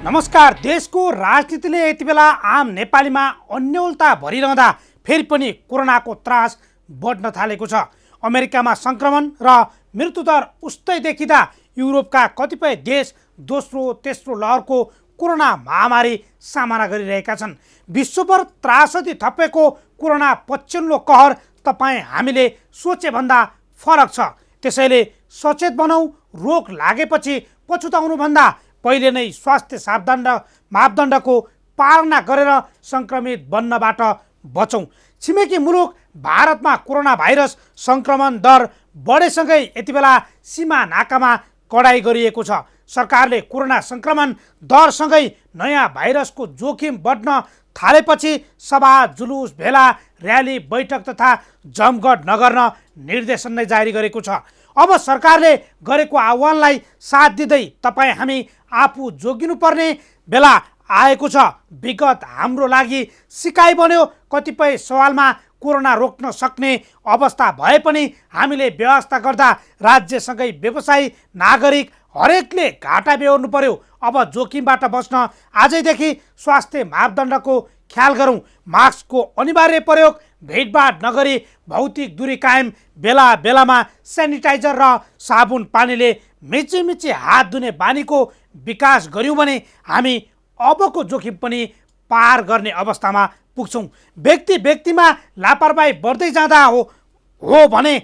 नमस्कार। देशको राजनीतिले यति बेला आम नेपालीमा अन्यलता भरिरहँदा फेरि पनि कोरोनाको त्रास बढ्न थालेको छ। अमेरिकामा संक्रमण र मृत्युदर उस्तै देखिँदा युरोपका कतिपय देश दोस्रो तेस्रो लहरको कोरोना महामारी सामना गरिरहेका छन्। विश्वभर त्रासदी थपेको कोरोना पछिल्लो कहर तपाईँ हामीले सोचेभन्दा फरक छ। त्यसैले सचेत बनौँ। रोग लागेपछि पछुताउनुभन्दा पहिले नै स्वास्थ्य मापदण्डको पालना गरेर संक्रमित बन्नबाट बचौँ। छिमेकी मुलुक भारतमा कोरोना भाइरस संक्रमण दर बढेसँगै यति बेला सीमा नाकामा कडाई गरिएको छ। सरकारले कोरोना संक्रमण दरसँगै नयाँ भाइरसको जोखिम बढ्न थालेपछि सभा जुलुस भेला र्याली बैठक तथा जमघट नगर्न निर्देशन नै जारी गरेको छ। अब सरकारले गरेको आह्वानलाई साथ दिँदै तपाईँ हामी आफू जोगिनुपर्ने बेला आएको छ। विगत हाम्रो लागि सिकाइ बन्यो। कतिपय सवालमा कोरोना रोक्न सक्ने अवस्था भए पनि हामीले व्यवस्था गर्दा राज्यसँगै व्यवसायी नागरिक हरेकले घाटा बेहोर्नु पर्यो। अब जोखिमबाट बच्न आजैदेखि स्वास्थ्य मापदण्डको ख्याल गरौँ। मास्कको अनिवार्य प्रयोग, भेटभाट नगरी भौतिक दूरी कायम, बेला बेलामा सेनिटाइजर र साबुन पानीले मिची हात धुने बानीको विकास गर्यौँ भने हामी अबको जोखिम पनि पार गर्ने अवस्थामा पुग्छौँ। व्यक्तिमा लापरवाही बढ्दै जाँदा हो भने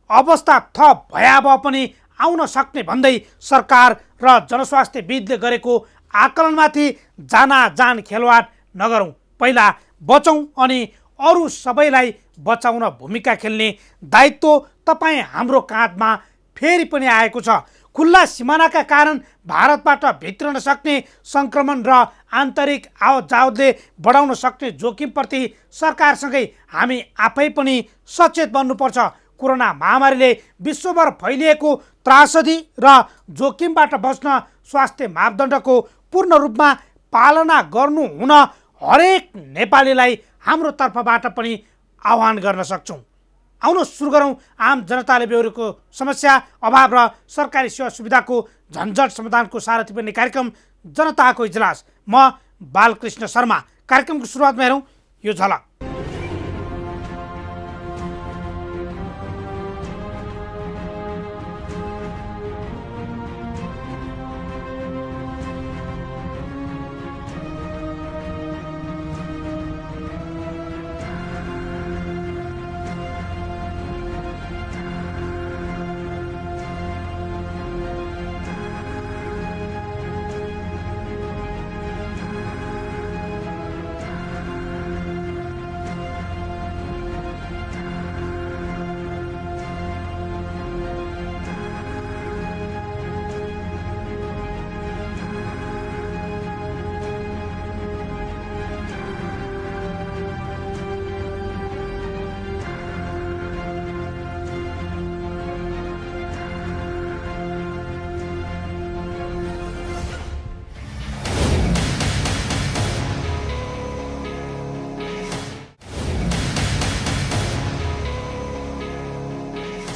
अवस्था थप भयावह पनि आउन सक्ने भन्दै सरकार र जनस्वास्थ्यविदले गरेको आकलनमाथि जान खेलवाड नगरौँ। पहिला बचौँ अनि अरू सबैलाई बचाउन भूमिका खेल्ने दायित्व तपाईँ हाम्रो काँधमा फेरि पनि आएको छ। खुल्ला सिमानाका कारण भारतबाट भित्रन सक्ने संक्रमण र आन्तरिक आवतजावतले बढाउन सक्ने जोखिमप्रति सरकारसँगै हामी आफै पनि सचेत बन्नुपर्छ। कोरोना महामारीले विश्वभर फैलिएको त्रासदी र जोखिमबाट बच्न स्वास्थ्य मापदण्डको पूर्ण रूपमा पालना गर्नु हुन हरेक नेपालीलाई हाम्रो तर्फबाट पनि आह्वान गर्न सक्छौँ। आउनुहोस् सुरु गरौँ आम जनताले बेहोरेको समस्या, अभाव र सरकारी सेवा सुविधाको झन्झट समाधानको सारथी बन्ने कार्यक्रम जनताको इजलास। म बालकृष्ण शर्मा। कार्यक्रमको सुरुवातमा हेरौँ यो झलक।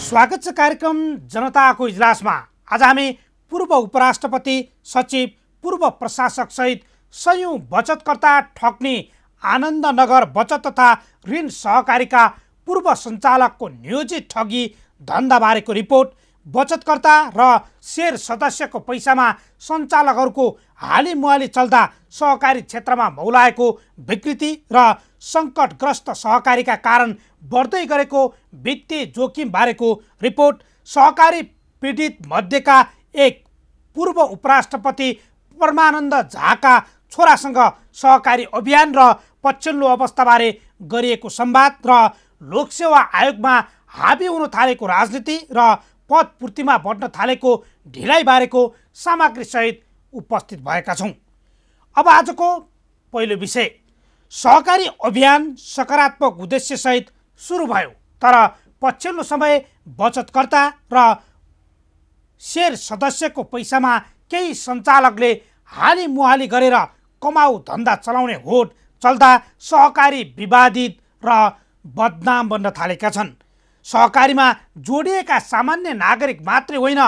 स्वागत छ कार्यक्रम जनताको इजलासमा। आज हामी पूर्व उपराष्ट्रपति, सचिव, पूर्व प्रशासक सहित सयौं बचतकर्ता ठग्ने आनन्दनगर बचत तथा ऋण सहकारीका पूर्व सञ्चालकको नियोजित ठगी धन्दाबारेको रिपोर्ट, बचतकर्ता र शेयर सदस्यको पैसामा सञ्चालकहरूको हालीमुहाली चल्दा सहकारी क्षेत्रमा मौलाएको विकृति र सङ्कटग्रस्त सहकारीका कारण बढ्दै गरेको वित्तीय जोखिम बारेको रिपोर्ट, सहकारी पीडित मध्येका एक पूर्व उपराष्ट्रपति परमानन्द झाका छोरासँग सहकारी अभियान र पछिल्लो अवस्थाबारे गरिएको संवाद र लोकसेवा आयोगमा हाबी हुन थालेको राजनीति र पदपूर्तिमा बढ्न थालेको ढिलाइ बारेको सामग्री सहित उपस्थित भएका छौँ। अब आजको पहिलो विषय, सहकारी अभियान सकारात्मक उद्देश्य सहित सुरु भयो, तर पछिल्लो समय बचतकर्ता र शेयर सदस्यको पैसामा केही सञ्चालकले हालीमुहाली गरेर कमाउ धन्दा चलाउने होड चल्दा सहकारी विवादित र बदनाम बन्न थालेका छन्। सहकारीमा जोडिएका सामान्य नागरिक मात्रै होइन,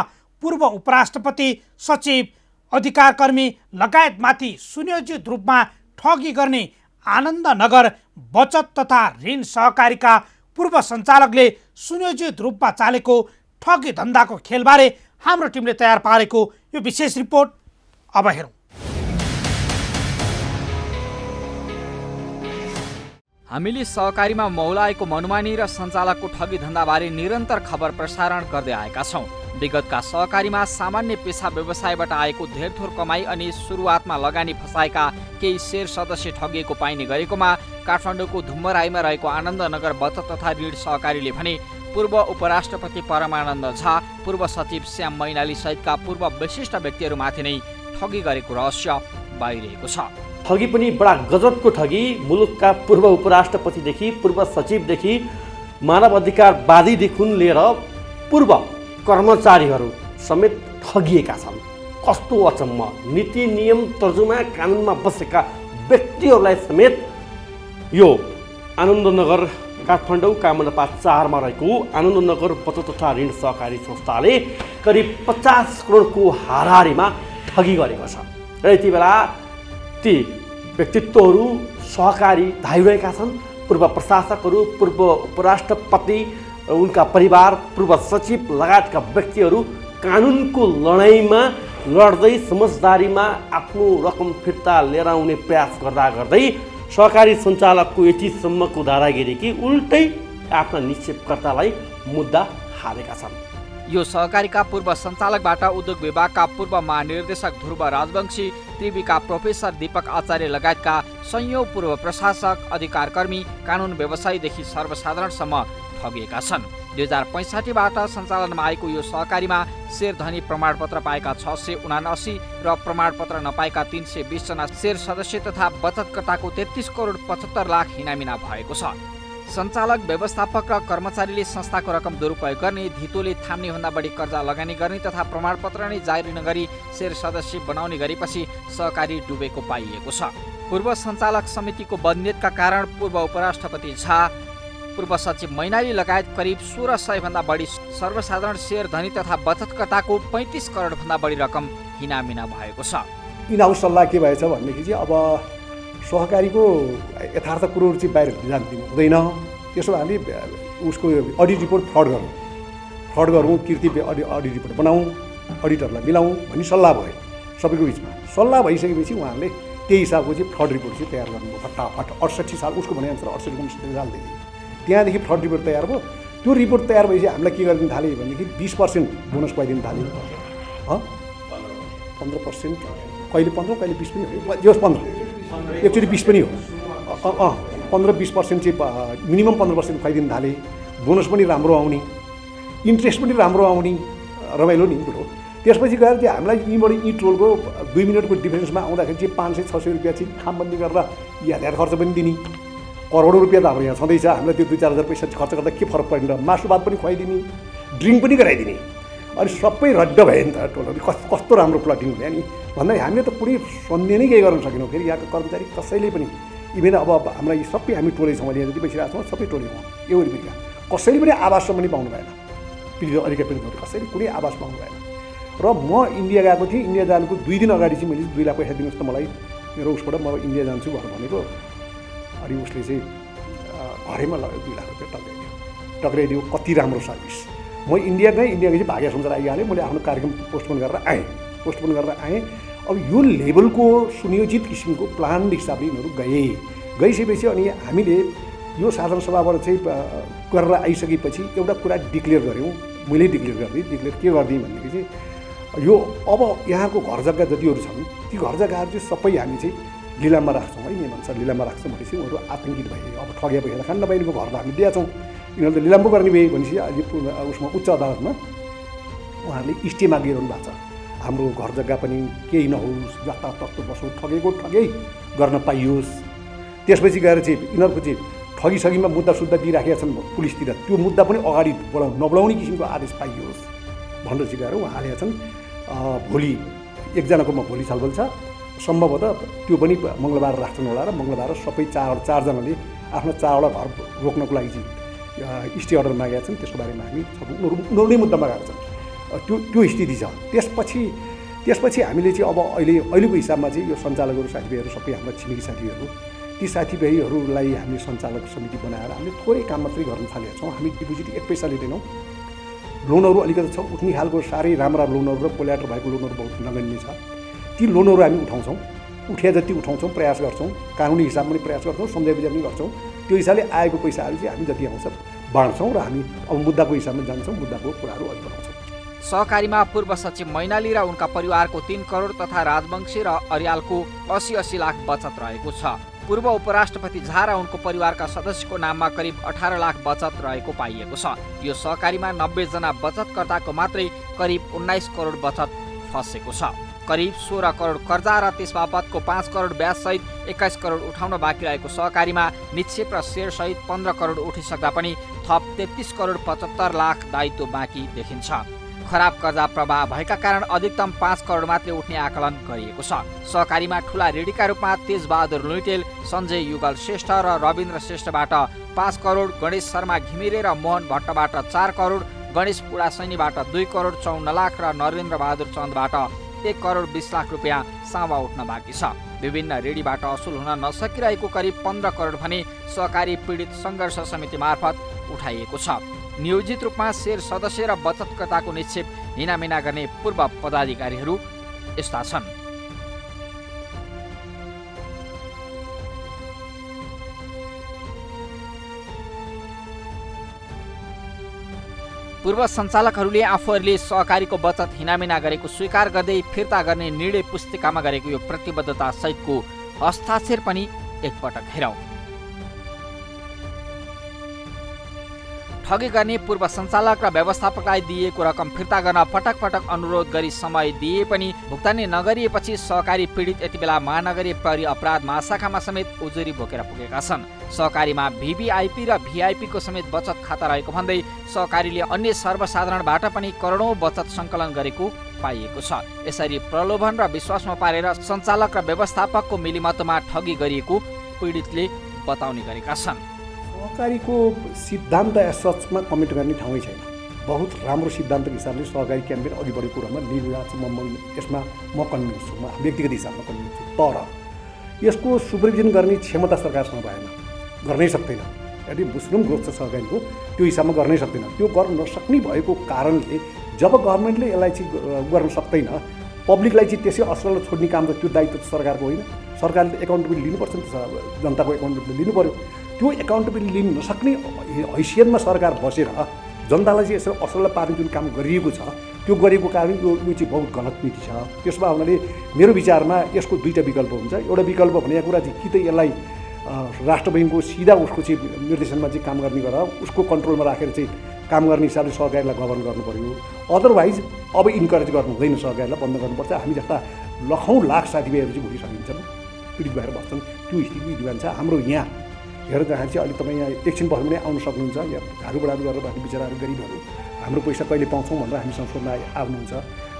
पूर्व उपराष्ट्रपति, सचिव, अधिकारकर्मी लगायतमाथि सुनियोजित रूपमा ठगी गर्ने आनन्दनगर बचत तथा ऋण सहकारीका पूर्व सञ्चालकले सुनियोजित रूपमा चालेको ठगी धन्दाको खेलबारे हाम्रो टिमले तयार पारेको यो विशेष रिपोर्ट अब हेरौँ। हामीले सहकारीमा मौलाएको मनमानी र सञ्चालकको ठगी धन्दाबारे निरन्तर खबर प्रसारण गर्दै आएका छौँ। विगतका सहकारीमा सामान्य पेसा व्यवसायबाट आएको धेर थोर कमाई अनि सुरुवातमा लगानी फसाएका केही शेर सदस्य ठगिएको पाइने गरेकोमा काठमाडौँको धुम्मराईमा रहेको आनन्दनगर बचत तथा ऋण सहकारीले भने पूर्व उपराष्ट्रपति परमानन्द झा, पूर्व सचिव श्याम मैनाली सहितका पूर्व विशिष्ट व्यक्तिहरूमाथि नै ठगी गरेको रहस्य बाहिरिएको छ। ठगी पनि बडा गजबको ठगी। मुलुकका पूर्व उपराष्ट्रपतिदेखि पूर्व सचिवदेखि मानव अधिकारवादीदेखि लिएर पूर्व कर्मचारीहरू समेत ठगिएका छन्। कस्तो अचम्म! नीति नियम तर्जुमा कानुनमा बसेका व्यक्तिहरूलाई समेत यो आनन्दनगर काठमाडौँ कामनपा 4 मा रहेको आनन्दनगर बचत तथा ऋण सहकारी संस्थाले करिब 50 करोडको हाराहारीमा ठगी गरेको छ। र यति बेला ती व्यक्तित्वहरू सहकारी धाइरहेका छन्। पूर्व प्रशासकहरू, पूर्व उपराष्ट्रपति, उनका परिवार, पूर्व सचिव लगायतका व्यक्तिहरू कानुनको लडाइँमा लड्दै समझदारीमा आफ्नो रकम फिर्ता लिएर आउने प्रयास गर्दै सहकारी सञ्चालकको यतिसम्मको दादागिरी कि उल्टै आफ्ना निक्षेपकर्तालाई मुद्दा हालेका छन्। यो सहकारीका पूर्व सञ्चालकबाट उद्योग विभागका पूर्व महानिर्देशक ध्रुव राजवंशी, त्रिवीका प्रोफेसर दीपक आचार्य लगायतका संयौं पूर्व प्रशासक, अधिकारकर्मी, कानुन व्यवसायीदेखि सर्वसाधारणसम्म ठगिएका छन्। 2065बाट सञ्चालनमा आएको यो सहकारीमा शेरधनी प्रमाणपत्र पाएका 679 र प्रमाणपत्र नपाएका 320 जना शेर सदस्य तथा बचतकर्ताको 33 करोड 75 लाख हिनामिना भएको छ। सञ्चालक, व्यवस्थापक र कर्मचारीले संस्थाको रकम दुरुपयोग गर्ने, धितोले थाम्ने भन्दा बढी कर्जा लगानी गर्ने तथा प्रमाणपत्र नै जारी नगरी शेर सदस्य बनाउने गरेपछि सहकारी डुबेको पाइएको छ। पूर्व सञ्चालक समितिको बदनियतका कारण पूर्व उपराष्ट्रपति झा, पूर्व सचिव मैनाली लगायत करिब 1600 भन्दा बढी सर्वसाधारण शेयर धनी तथा बचतकर्ताको 35 करोड भन्दा बढी रकम हिनामिना भएको छ। इनहाउस सल्लाह के भएछ भनेदेखि चाहिँ अब सहकारीको यथार्थ कुरोहरू चाहिँ बाहिर जान्दिनु हुँदैन। त्यसो भए हामीले उसको अडिट रिपोर्ट फ्रड गरौँ, कृति अडिट रिपोर्ट बनाऊँ, अडिटरलाई मिलाऊँ भन्ने सल्लाह भयो सबैको बिचमा। सल्लाह भइसकेपछि उहाँहरूले त्यही हिसाबको चाहिँ फ्रड रिपोर्ट चाहिँ तयार गर्नुभयो फटाफट। 68 साल उसको भनेअनुसार 68 सालदेखि त्यहाँदेखि फ्रड रिपोर्ट तयार भयो। त्यो रिपोर्ट तयार भएपछि हामीलाई के गरिदिनु थाल्यो भनेदेखि 20% बोनस खुवाइदिनु थाल्यो। 15%, कहिले 15 कहिले 20 पनि हो, जो 15 एकचोटि 20 पनि हो। 15-20% चाहिँ मिनिमम 15% खुवाइदिनु थाले। बोनस पनि राम्रो आउने, इन्ट्रेस्ट पनि राम्रो आउने, रमाइलो नि कुरो। त्यसपछि गएर चाहिँ हामीलाई यहीँबाट यी टोलको 2 मिनटको डिफरेन्समा आउँदाखेरि चाहिँ 500-600 रुपियाँ चाहिँ खामबन्दी गरेर यातायात खर्च पनि दिने। करोडौँ रुपियाँ त हाम्रो यहाँ छँदैछ। हामीलाई त्यो 2-4 हजार पैसा खर्च गर्दा के फरक पर्दैन। मासु भात पनि खुवाइदिने, ड्रिङ्क पनि गराइदिने। अनि सबै रड्ड भयो नि त टोलहरू। कस्तो राम्रो प्लटिङ हुने नि भन्दा हामीले त कुनै सन्देह नै केही गर्न सकेनौँ। फेरि यहाँको कर्मचारी कसैले पनि इभेन अब हाम्रा यी सबै हामी टोलै छौँ अहिले जति बसिरहेको छौँ सबै टोलै छौँ यो वरिपरिका कसैले पनि आवाससम्म पनि पाउनु भएन। पीडितहरू कसैले कुनै आवास पाउनु भएन। र म इन्डिया गएको थिएँ। इन्डिया जानुको 2 दिन अगाडि चाहिँ मैले 2 लाख पैसा दिनुहोस् त मलाई मेरो उसबाट म इन्डिया जान्छु भनेर भनेको। अनि उसले चाहिँ घरैमा लगेर 2 लाख रुपियाँ टक्राइदियो। कति राम्रो सर्भिस। म इन्डिया चाहिँ भाग्य सम्झेर आइहालेँ। मैले आफ्नो कार्यक्रम पोस्टपोन गरेर आएँ। अब यो लेभलको सुनियोजित किसिमको प्लान हिसाबले यिनीहरू गइसकेपछि अनि हामीले यो साधारण सभाबाट चाहिँ गरेर आइसकेपछि एउटा कुरा डिक्लेयर गऱ्यौँ। मैले डिक्लेयर के गरिदिएँ भनेदेखि चाहिँ यो अब यहाँको घर जग्गा जतिहरू छन् ती घर जग्गाहरू चाहिँ सबै हामी चाहिँ लिलाममा राख्छौँ है। नियमअनुसार लिलाममा राख्छौँ भनेपछि उनीहरू आतङ्कित भए। अब ठगिया पैसा खान नपाइनेको घर त हामीले दिएका छौँ। यिनीहरू त लिलाम पो गर्ने भए भनेपछि अहिले उसमा उच्च अदालतमा उहाँहरूले स्टे मागिरहनु भएको छ। हाम्रो घर जग्गा पनि केही नहोस्, जताततै बसौँ, ठगै गर्न पाइयोस्। त्यसपछि गएर चाहिँ यिनीहरूको चाहिँ ठगिसकीमा मुद्दा सुद्धा दिइराखेका छन् पुलिसतिर। त्यो मुद्दा पनि अगाडि नबढाउने किसिमको आदेश पाइयोस् भनेर चाहिँ गएर उहाँ हालेका छन्। भोलि एकजनाकोमा भोलि छलफल छ। सम्भवतः त्यो पनि मङ्गलबार राख्छन् होला र मङ्गलबार सबै चारजनाले आफ्नो 4वटा घर रोक्नको लागि चाहिँ स्टे अर्डर मागेका छन्। त्यसको बारेमा हामी उनीहरू नै मुद्दा मागेका छन्। त्यो स्थिति छ। त्यसपछि त्यसपछि हामीले चाहिँ अब अहिलेको हिसाबमा चाहिँ यो सञ्चालकहरू साथीभाइहरू सबै हाम्रा छिमेकी साथीभाइहरू ती साथीभाइहरूलाई हामीले सञ्चालक समिति बनाएर हामीले थोरै काम मात्रै गर्न थालेका छौँ। हामी डिपोजिट 1 पैसा लिँदैनौँ। लोनहरू अलिकति छ, उठ्ने खालको साह्रै राम्रा लोनहरू र कोल्याटर भएको लोनहरू बहुत नगण्य छ। ती लोनहरू हामी उठाउँछौँ, उठे जति उठाउँछौँ, प्रयास गर्छौँ, कानुनी हिसाबमा पनि प्रयास गर्छौँ, सम्झाइ बुझाइ पनि गर्छौँ। त्यो हिसाबले आएको पैसाहरू चाहिँ हामी जति आउँछ बाँड्छौँ र हामी अब मुद्दाको हिसाबमा जान्छौँ, मुद्दाको कुराहरू अघि बढाउँछौँ। सहकारीमा पूर्व सचिव मैनाली र उनका परिवारको 3 करोड तथा राजवंशी र अर्यालको 80 लाख बचत रहेको छ। पूर्व उपराष्ट्रपति झा र उनको परिवारका सदस्यको नाममा करिब 18 लाख बचत रहेको पाइएको छ। यो सहकारीमा 90 जना बचतकर्ताको मात्रै करिब 19 करोड बचत फँसेको छ। करिब 16 करोड कर्जा र त्यसबापतको 5 करोड ब्याजसहित 21 करोड उठाउन बाँकी रहेको सहकारीमा निक्षेप र सेयरसहित 15 करोड उठिसक्दा पनि थप 33 करोड 75 लाख दायित्व बाँकी देखिन्छ। खराब कर्जा प्रवाह भएका कारण अधिकतम 5 करोड मात्रै उठ्ने आकलन गरिएको छ। सहकारीमा ठूला ऋणीका रूपमा तेजबहादुर लुइटेल, सञ्जय युगल श्रेष्ठ र रविन्द्र श्रेष्ठबाट 5 करोड, गणेश शर्मा घिमिरे र मोहन भट्टबाट 4 करोड, गणेश पुडासैनीबाट 2 करोड 54 लाख र नरेन्द्र बहादुर चन्दबाट 1 करोड 20 लाख रुपियाँ सावा उठ्न बाँकी छ। विभिन्न ऋणीबाट असुल हुन नसकिरहेको करिब 15 करोड भने सहकारी पीडित सङ्घर्ष समिति मार्फत उठाइएको छ। नियोजित रूपमा शेर सदस्य र बचतकर्ताको निक्षेप हिनामिना गर्ने पूर्व पदाधिकारीहरू यस्ता छन्। पूर्व सञ्चालकहरूले आफूहरूले सहकारीको बचत हिनामिना गरेको स्वीकार गर्दै फिर्ता गर्ने निर्णय पुस्तिकामा गरेको यो प्रतिबद्धता सहितको हस्ताक्षर पनि एकपटक हेरौँ। ठगी गर्ने पूर्व सञ्चालक र व्यवस्थापकलाई दिएको रकम फिर्ता गर्न पटक पटक अनुरोध गरी समय दिए पनि भुक्तानी नगरिएपछि सहकारी पीडित यति बेला महानगरीय प्रहरी अपराध महाशाखामा समेत उजुरी बोकेर पुगेका छन्। सहकारीमा VVIP र VIP को समेत बचत खाता रहेको भन्दै सहकारीले अन्य सर्वसाधारणबाट पनि करोडौं बचत सङ्कलन गरेको पाइएको छ। यसरी प्रलोभन र विश्वासमा पारेर सञ्चालक र व्यवस्थापकको मिलिमतमा ठगी गरिएको पीडितले बताउने गरेका छन्। सहकारीको सिद्धान्त सचमा कमेन्ट गर्ने ठाउँै छैन। बहुत राम्रो सिद्धान्तको हिसाबले सहकारी क्याम्पेन अघि बढेको कुरामा निर्णय छ। यसमा म कन्भिन्स छु, म व्यक्तिगत हिसाबमा कन्भिन्स छु। तर यसको सुपरभिजन गर्ने क्षमता सरकारसँग भएन, गर्नै सक्दैन। यदि मुस्लिम ग्रोथ छ सहकारीको, त्यो हिसाबमा गर्नै सक्दैन। त्यो गर्न नसक्ने भएको कारणले जब गभर्मेन्टले यसलाई चाहिँ गर्न सक्दैन, पब्लिकलाई चाहिँ त्यसै असरल छोड्ने काम त त्यो दायित्व त सरकारको होइन। सरकारले एकाउन्टेबिलिटी लिनुपर्छ नि त, जनताको एकाउन्टेबिलिटी लिनु पऱ्यो। त्यो एकाउन्टेबिलिटी लिन नसक्ने हैसियतमा सरकार बसेर जनतालाई चाहिँ यसो असरल पार्ने जुन काम गरिएको छ, त्यो गरेको कारण यो चाहिँ बहुत गलत नीति छ। त्यसमा हुनाले मेरो विचारमा यसको दुईवटा विकल्प हुन्छ। एउटा विकल्प भनेको कुरा चाहिँ कि त यसलाई राष्ट्र बैङ्कको सिधा उसको चाहिँ निर्देशनमा चाहिँ काम गर्ने गरेर उसको कन्ट्रोलमा राखेर चाहिँ काम गर्ने हिसाबले सहकारीलाई गभर्न गर्नु पर्यो। अदरवाइज अब इन्करेज गर्नु हुँदैन, सहकारीलाई बन्द गर्नुपर्छ। हामी जस्ता लाखौँ लाख साथीभाइहरू चाहिँ भोलि सकिन्छन्, पीडित भएर बस्छन्। त्यो स्थिति विद्यमान छ हाम्रो यहाँ। हेरेर जाँदाखेरि चाहिँ अहिले तपाईँ यहाँ एकछिन बस्नु पनि आउनु सक्नुहुन्छ। यहाँ घारुबडाहरू गरेर बस्ने बिचराहरू गरिबहरू हाम्रो पैसा कहिले पाउँछौँ भनेर हामीसँग सोध्न आउनुहुन्छ।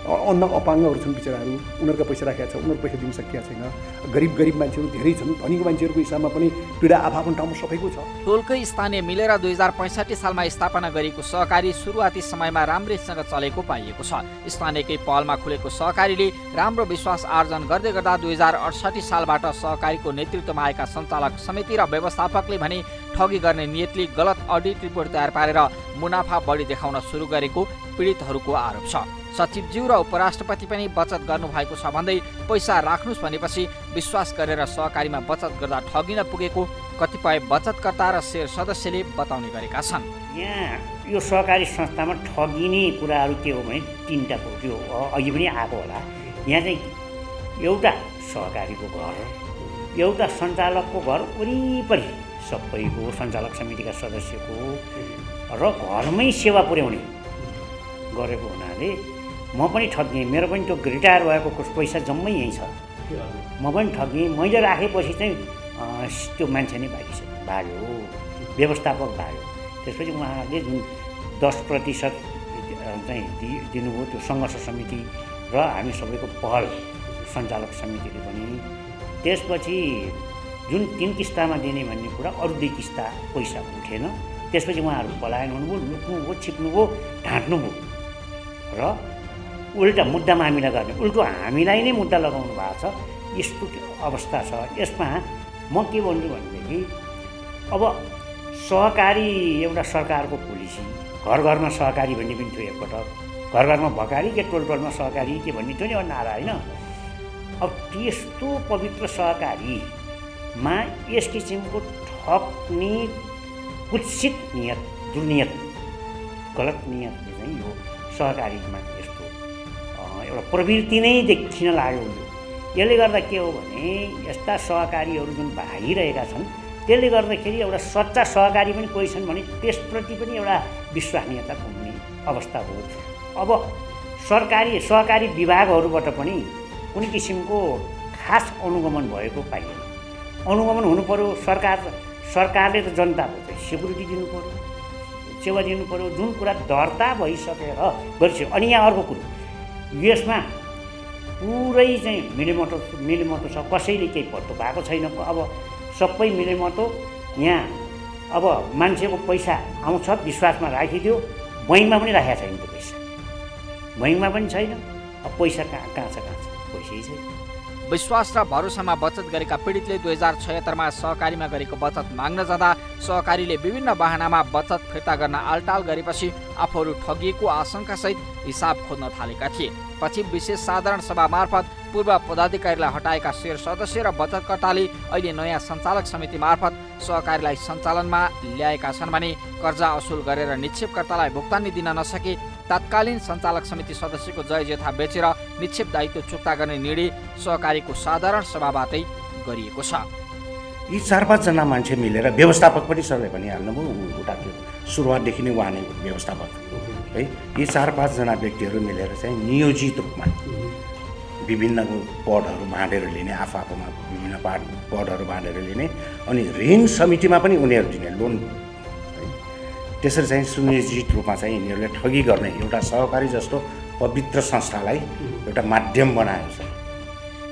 अन्न अपाङ्गहरू छन् बिचराहरू, उनीहरूको पैसा राखेको छ, उनीहरू पैसा दिन सकिएको छैन। गरिब मान्छेहरू धेरै छन्, धनीको मान्छेहरूको हिसाबमा पनि पीडा आफ्नो ठाउँमा सबैको छ। टोलकै स्थानीय मिलेर 2065 सालमा स्थापना गरिएको सहकारी सुरुवाती समयमा राम्रैसँग चलेको पाइएको छ। स्थानीयकै पहलमा खुलेको सहकारीले राम्रो विश्वास आर्जन गर्दै गर्दा 2068 सालबाट सहकारीको नेतृत्वमा आएका सञ्चालक समिति र व्यवस्थापकले भने ठगी गर्ने नियतले गलत अडिट रिपोर्ट तयार पारेर मुनाफा बढी देखाउन सुरु गरेको पीडितहरूको आरोप छ। सचिवज्यू र उपराष्ट्रपति पनि बचत गर्नुभएको छ भन्दै पैसा राख्नुहोस् भनेपछि विश्वास गरेर सहकारीमा बचत गर्दा ठगिन पुगेको कतिपय बचतकर्ता र शेर सदस्यले बताउने गरेका छन्। यहाँ यो सहकारी संस्थामा ठगिने कुराहरू के हो भने तीनटा हो। त्यो अघि पनि आएको होला। यहाँ चाहिँ एउटा सहकारीको घर, एउटा सञ्चालकको घर वरिपरि सबैको सञ्चालक समितिका सदस्यको र घरमै सेवा पुर्याउने गरेको हुनाले म पनि ठगिएँ। मेरो पनि त्यो रिटायर भएको पैसा जम्मै यहीँ छ। म पनि ठगिएँ। मैले राखेपछि चाहिँ त्यो मान्छे नै भाग्यो, व्यवस्थापक भाग्यो। त्यसपछि उहाँहरूले जुन 10% चाहिँ दिनुभयो त्यो सङ्घर्ष समिति र हामी सबैको पहल सञ्चालक समितिले पनि। त्यसपछि जुन 3 किस्तामा दिने भन्ने कुरा, अरू 2 किस्ता पैसा उठेन। त्यसपछि उहाँहरू पलायन हुनुभयो, लुक्नुभयो, छिप्नुभयो, ढाँट्नुभयो र उल्टा मुद्दा मामिला गर्ने, उल्टो हामीलाई नै मुद्दा लगाउनु भएको छ। यस्तो अवस्था छ। यसमा म के भन्छु भनेदेखि अब सहकारी एउटा सरकारको पोलिसी, घर घरमा सहकारी भन्ने पनि थियो एकपटक, घर घरमा भकारी के टोल टोलमा सहकारी के भन्ने थियो नि अब नारा होइन। अब त्यस्तो पवित्र सहकारीमा यस किसिमको ठग्ने कुत्सित नियत, दुर्नियत, गलत नियतले चाहिँ यो सहकारीमा यस्तो एउटा प्रवृत्ति नै देखिन लाग्यो। यसले गर्दा के हो भने यस्ता सहकारीहरू जुन भागिरहेका छन् त्यसले गर्दाखेरि एउटा सच्चा सहकारी पनि कोही छन् भने त्यसप्रति पनि एउटा विश्वसनीयता पुग्ने अवस्था हो। अब सहकारी विभागहरूबाट पनि कुनै किसिमको खास अनुगमन भएको पाइएन। अनुगमन हुनु पर्यो, सरकारले त जनताको चाहिँ सेक्युरिटी दिनु पर्यो, सेवा दिनु पर्यो, जुन कुरा दर्ता भइसकेर गरिसक्यो। अनि यहाँ अर्को कुरो, यसमा पुरै चाहिँ मिलेमतो छ, कसैले केही पत्तो भएको छैन। अब सबै मिलेमतो यहाँ अब मान्छेको पैसा आउँछ, विश्वासमा राखिदियो, बैङ्कमा पनि राखेको छैन त्यो पैसा, बैङ्कमा पनि छैन। अब पैसा कहाँ छ पैसै छैन। विश्वास र भरोसामा बचत गरेका पीडितले 2076मा सहकारीमा गरेको बचत माग्न जाँदा सहकारीले विभिन्न बहानामा बचत फिर्ता गर्न आलटाल गरेपछि आफूहरू ठगिएको आशंकासहित हिसाब खोज्न थालेका थिए। पछि विशेष साधारण सभा मार्फत पूर्व पदाधिकारीलाई हटाएका शेर सदस्य र बचतकर्ताले अहिले नयाँ सञ्चालक समिति मार्फत सहकारीलाई सञ्चालनमा ल्याएका छन् भने कर्जा असुल गरेर निक्षेपकर्तालाई भुक्तानी दिन नसके तत्कालीन सञ्चालक समिति सदस्यको जयजेथा बेचेर निक्षेप दायित्व चुक्ता गर्ने निर्णय सहकारीको साधारण सभाबाटै गरिएको छ। यी 4-5 जना मान्छे मिलेर व्यवस्थापक पनि सरले भनिहाल्नुभयो, उता त्यो सुरुवातदेखि नै उहाँ नै व्यवस्थापक है। यी 4-5 जना व्यक्तिहरू मिलेर चाहिँ नियोजित रूपमा विभिन्न पदहरू बाँडेर लिने, आफूमा विभिन्न पदहरू बाँडेर लिने, अनि ऋण समितिमा पनि उनीहरू दिने लोन है। त्यसरी चाहिँ सुनियोजित रूपमा चाहिँ यिनीहरूले ठगी गर्ने एउटा सहकारी जस्तो पवित्र संस्थालाई एउटा माध्यम बनाएको छ।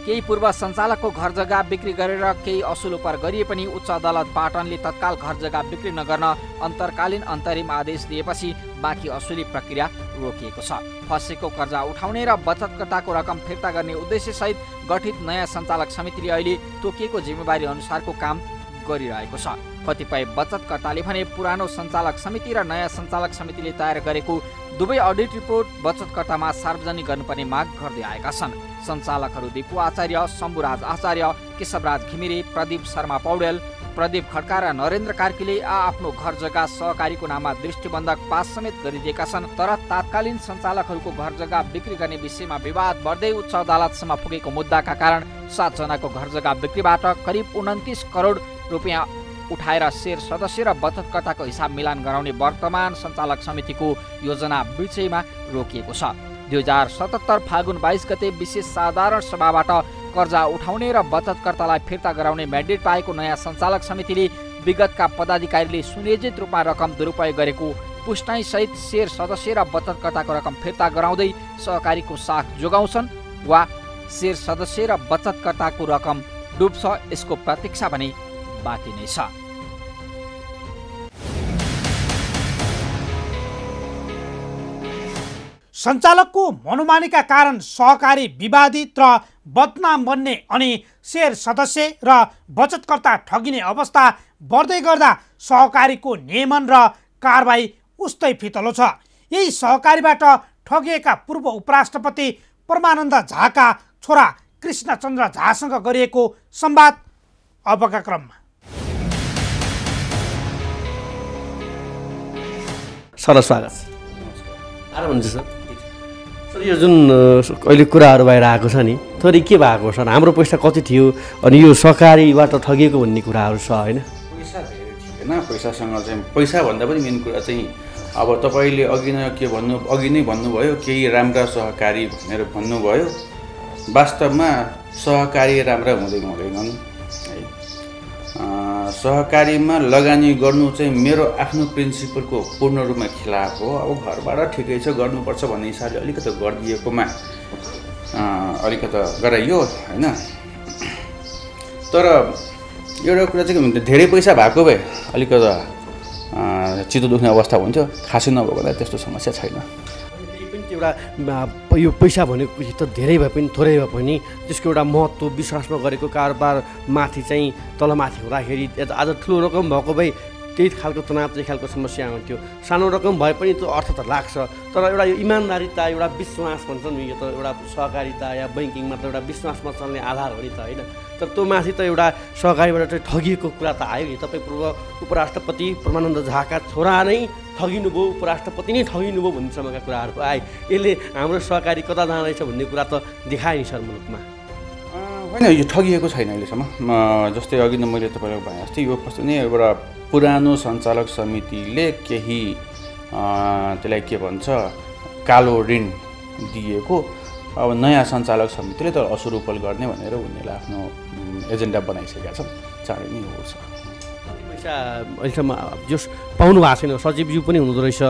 केही पूर्व सञ्चालकको घर जग्गा बिक्री गरेर केही असुल उपर गरिए पनि उच्च अदालत पाटनले तत्काल घर जग्गा बिक्री नगर्न अन्तर्कालीन अन्तरिम आदेश दिएपछि बाँकी असुली प्रक्रिया रोकिएको छ। फसेको कर्जा उठाउने र बचतकर्ताको रकम फिर्ता गर्ने उद्देश्यसहित गठित नयाँ सञ्चालक समितिले अहिले तोकिएको जिम्मेवारी अनुसारको काम गरिरहेको छ। कतिपय बचतकर्ताले भने पुरानो सञ्चालक समिति र नयाँ सञ्चालक समितिले तयार गरेको दुवै अडिट रिपोर्ट बचतकर्तामा सार्वजनिक गर्नुपर्ने माग गर्दै आएका छन्। सञ्चालकहरू दिपु आचार्य, शम्भुराज आचार्य, केशवराज घिमिरे, प्रदीप शर्मा पौडेल, प्रदीप खड्का र नरेन्द्र कार्कीले आफ्नो घर जग्गा सहकारीको नाममा दृष्टिबन्धक पास समेत गरिदिएका छन्। तर तात्कालीन सञ्चालकहरूको घर जग्गा बिक्री गर्ने विषयमा विवाद बढ्दै उच्च अदालतसम्म पुगेको मुद्दाका कारण 7 जनाको घर जग्गा बिक्रीबाट करिब 29 करोड रुपियाँ उठाएर शेर सदस्य र बचतकर्ताको हिसाब मिलान गराउने वर्तमान सञ्चालक समितिको योजना विषयमा रोकिएको छ। 2077 फागुन 22 गते विशेष साधारण सभाबाट कर्जा उठाउने र बचतकर्तालाई फिर्ता गराउने म्यान्डेट पाएको नयाँ सञ्चालक समितिले विगतका पदाधिकारीले सुनियोजित रूपमा रकम दुरुपयोग गरेको पुष्टाइसहित शेर सदस्य र बचतकर्ताको रकम फिर्ता गराउँदै सहकारीको साख जोगाउँछन् वा शेर सदस्य र बचतकर्ताको रकम डुब्छ, यसको प्रतीक्षा भने बाँकी नै छ। सञ्चालकको मनोमानीका कारण सहकारी विवादित र बदनाम बन्ने अनि शेर सदस्य र बचतकर्ता ठगिने अवस्था बढ्दै गर्दा सहकारीको नियमन र कारबाही उस्तै फितलो छ। यही सहकारीबाट ठगिएका पूर्व उपराष्ट्रपति परमानन्द झाका छोरा कृष्णचन्द्र झासँग गरिएको संवाद अबका क्रममा। सर स्वागत। आराम हुन्छ सर। सर यो जुन अहिले कुराहरू बाहिर आएको छ नि, थोरै के भएको सर? हाम्रो पैसा कति थियो अनि यो सहकारीबाट ठगिएको भन्ने कुराहरू छ होइन? पैसा धेरै थिएन। पैसासँग चाहिँ पैसाभन्दा पनि मेन कुरा चाहिँ अब तपाईँले अघि नै भन्नुभयो केही राम्रा सहकारी भनेर भन्नुभयो। वास्तवमा सहकारी राम्रा हुँदैनन् है। सहकारीमा लगानी गर्नु चाहिँ मेरो आफ्नो प्रिन्सिपलको पूर्ण रूपमा खिलाफ हो। अब घरबाट ठिकै छ गर्नुपर्छ भन्ने हिसाबले अलिकति गरिदिएकोमा अलिकति गराइयो होइन। तर एउटा कुरा चाहिँ धेरै पैसा भएको भए अलिकति चित्त दुख्ने अवस्था हुन्थ्यो। खासै नभएको त्यस्तो समस्या छैन। त्यही पनि त्यो एउटा यो पैसा भनेको त धेरै भए पनि थोरै भए पनि त्यसको एउटा महत्त्व विश्वासमा गरेको कारोबारमाथि चाहिँ तलमाथि हुँदाखेरि आज ठुलो रकम भएको भए त्यही खालको तनाव त्यही खालको समस्या हुन्थ्यो। सानो रकम भए पनि त्यो अर्थ त लाग्छ, तर एउटा यो इमान्दारिता एउटा विश्वास भन्छन् नि, यो त एउटा सहकारिता या बैङ्किङमा त एउटा विश्वासमा चल्ने आधार हो नि त होइन। तर त्यो माथि त एउटा सहकारीबाट चाहिँ ठगिएको कुरा त आयो नि। तपाईँ पूर्व उपराष्ट्रपति परमानन्द झाका छोरा नै ठगिनुभयो, उपराष्ट्रपति नै ठगिनुभयो भन्नेसम्मका कुराहरू आए। यसले हाम्रो सहकारी कता जाँदैछ भन्ने कुरा त देखायो नि सर मुलुकमा। होइन, यो ठगिएको छैन अहिलेसम्म। जस्तै अघि नै मैले तपाईँलाई भने जस्तै यो कस्तो नै एउटा पुरानो सञ्चालक समितिले केही त्यसलाई के भन्छ कालो ऋण दिएको, अब नयाँ सञ्चालक समितिले त असुरूपल गर्ने भनेर उनीहरूले आफ्नो एजेन्डा बनाइसकेका छन्। चाँडै नै होस्। पैसा अहिलेसम्म जस पाउनु भएको छैन, सचिवज्यू पनि हुनुहुँदो रहेछ,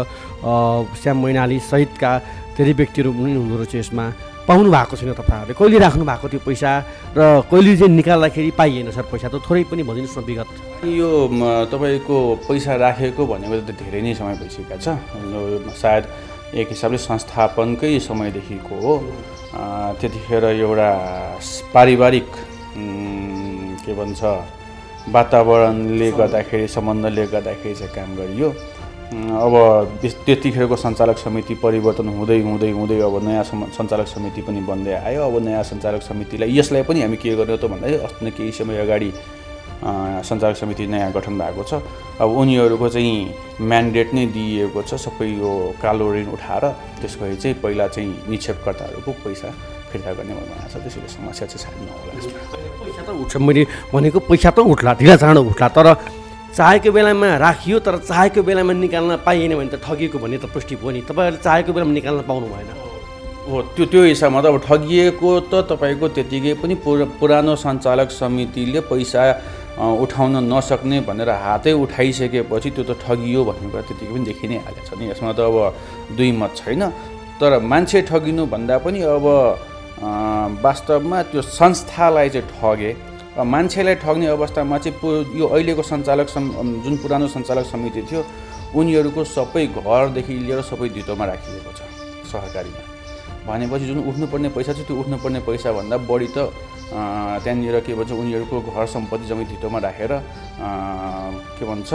श्याम मैनाली सहितका धेरै व्यक्तिहरू पनि हुनुहुँदो रहेछ यसमा। पाउनु भएको छैन तपाईँहरूले, कहिले राख्नु भएको त्यो पैसा र कहिले चाहिँ निकाल्दाखेरि पाइएन सर पैसा त थोरै पनि भनिदिनुहोस् न विगत। यो तपाईँको पैसा राखेको भनेको त धेरै नै समय भइसकेको छ, सायद एक हिसाबले संस्थापनकै समयदेखिको हो। त्यतिखेर एउटा पारिवारिक के भन्छ वातावरणले गर्दाखेरि सम्बन्धले गर्दाखेरि चाहिँ काम गरियो। अब त्यतिखेरको सञ्चालक समिति परिवर्तन हुँदै हुँदै हुँदै अब नयाँ सञ्चालक समिति पनि बन्दै आयो। अब नयाँ सञ्चालक समितिलाई यसलाई पनि हामी के गर्यो त भन्दाखेरि अस्ति नै केही समय अगाडि सञ्चालक समिति नयाँ गठन भएको छ। अब उनीहरूको चाहिँ म्यान्डेट नै दिइएको छ सबै यो कालो ऋण उठाएर त्यसपछि चाहिँ पहिला चाहिँ निक्षेपकर्ताहरूको पैसा फिर्ता गर्ने भनेको छ। त्यसैले समस्या चाहिँ सायद नहोला। पैसा त उठ्छ, मैले भनेको पैसा त उठ्ला, ढिला चाँडो उठ्ला, तर चाहेको बेलामा राखियो तर चाहेको बेलामा निकाल्न पाइएन भने त ठगिएको भन्ने त पुष्टि भयो नि। तपाईँहरूले चाहेको बेलामा निकाल्न पाउनु भएन हो। त्यो हिसाबमा त अब ठगिएको त तपाईँको त्यतिकै पनि पुरानो सञ्चालक समितिले पैसा उठाउन नसक्ने भनेर हातै उठाइसकेपछि त्यो त ठगियो भन्ने कुरा त्यतिकै पनि देखि नै हालेको छ नि। यसमा त अब दुई मत छैन। तर मान्छे ठगिनु भन्दा पनि अब वास्तवमा त्यो संस्थालाई चाहिँ ठगे। मान्छेलाई ठग्ने अवस्थामा चाहिँ यो अहिलेको सञ्चालक जुन पुरानो सञ्चालक समिति थियो उनीहरूको सबै घरदेखि लिएर सबै धितोमा राखिएको छ सहकारीमा। भनेपछि जुन उठ्नुपर्ने पैसा छ त्यो उठ्नुपर्ने पैसाभन्दा बढी त त्यहाँनिर के भन्छ उनीहरूको घर सम्पत्ति जम्मै धितोमा राखेर के भन्छ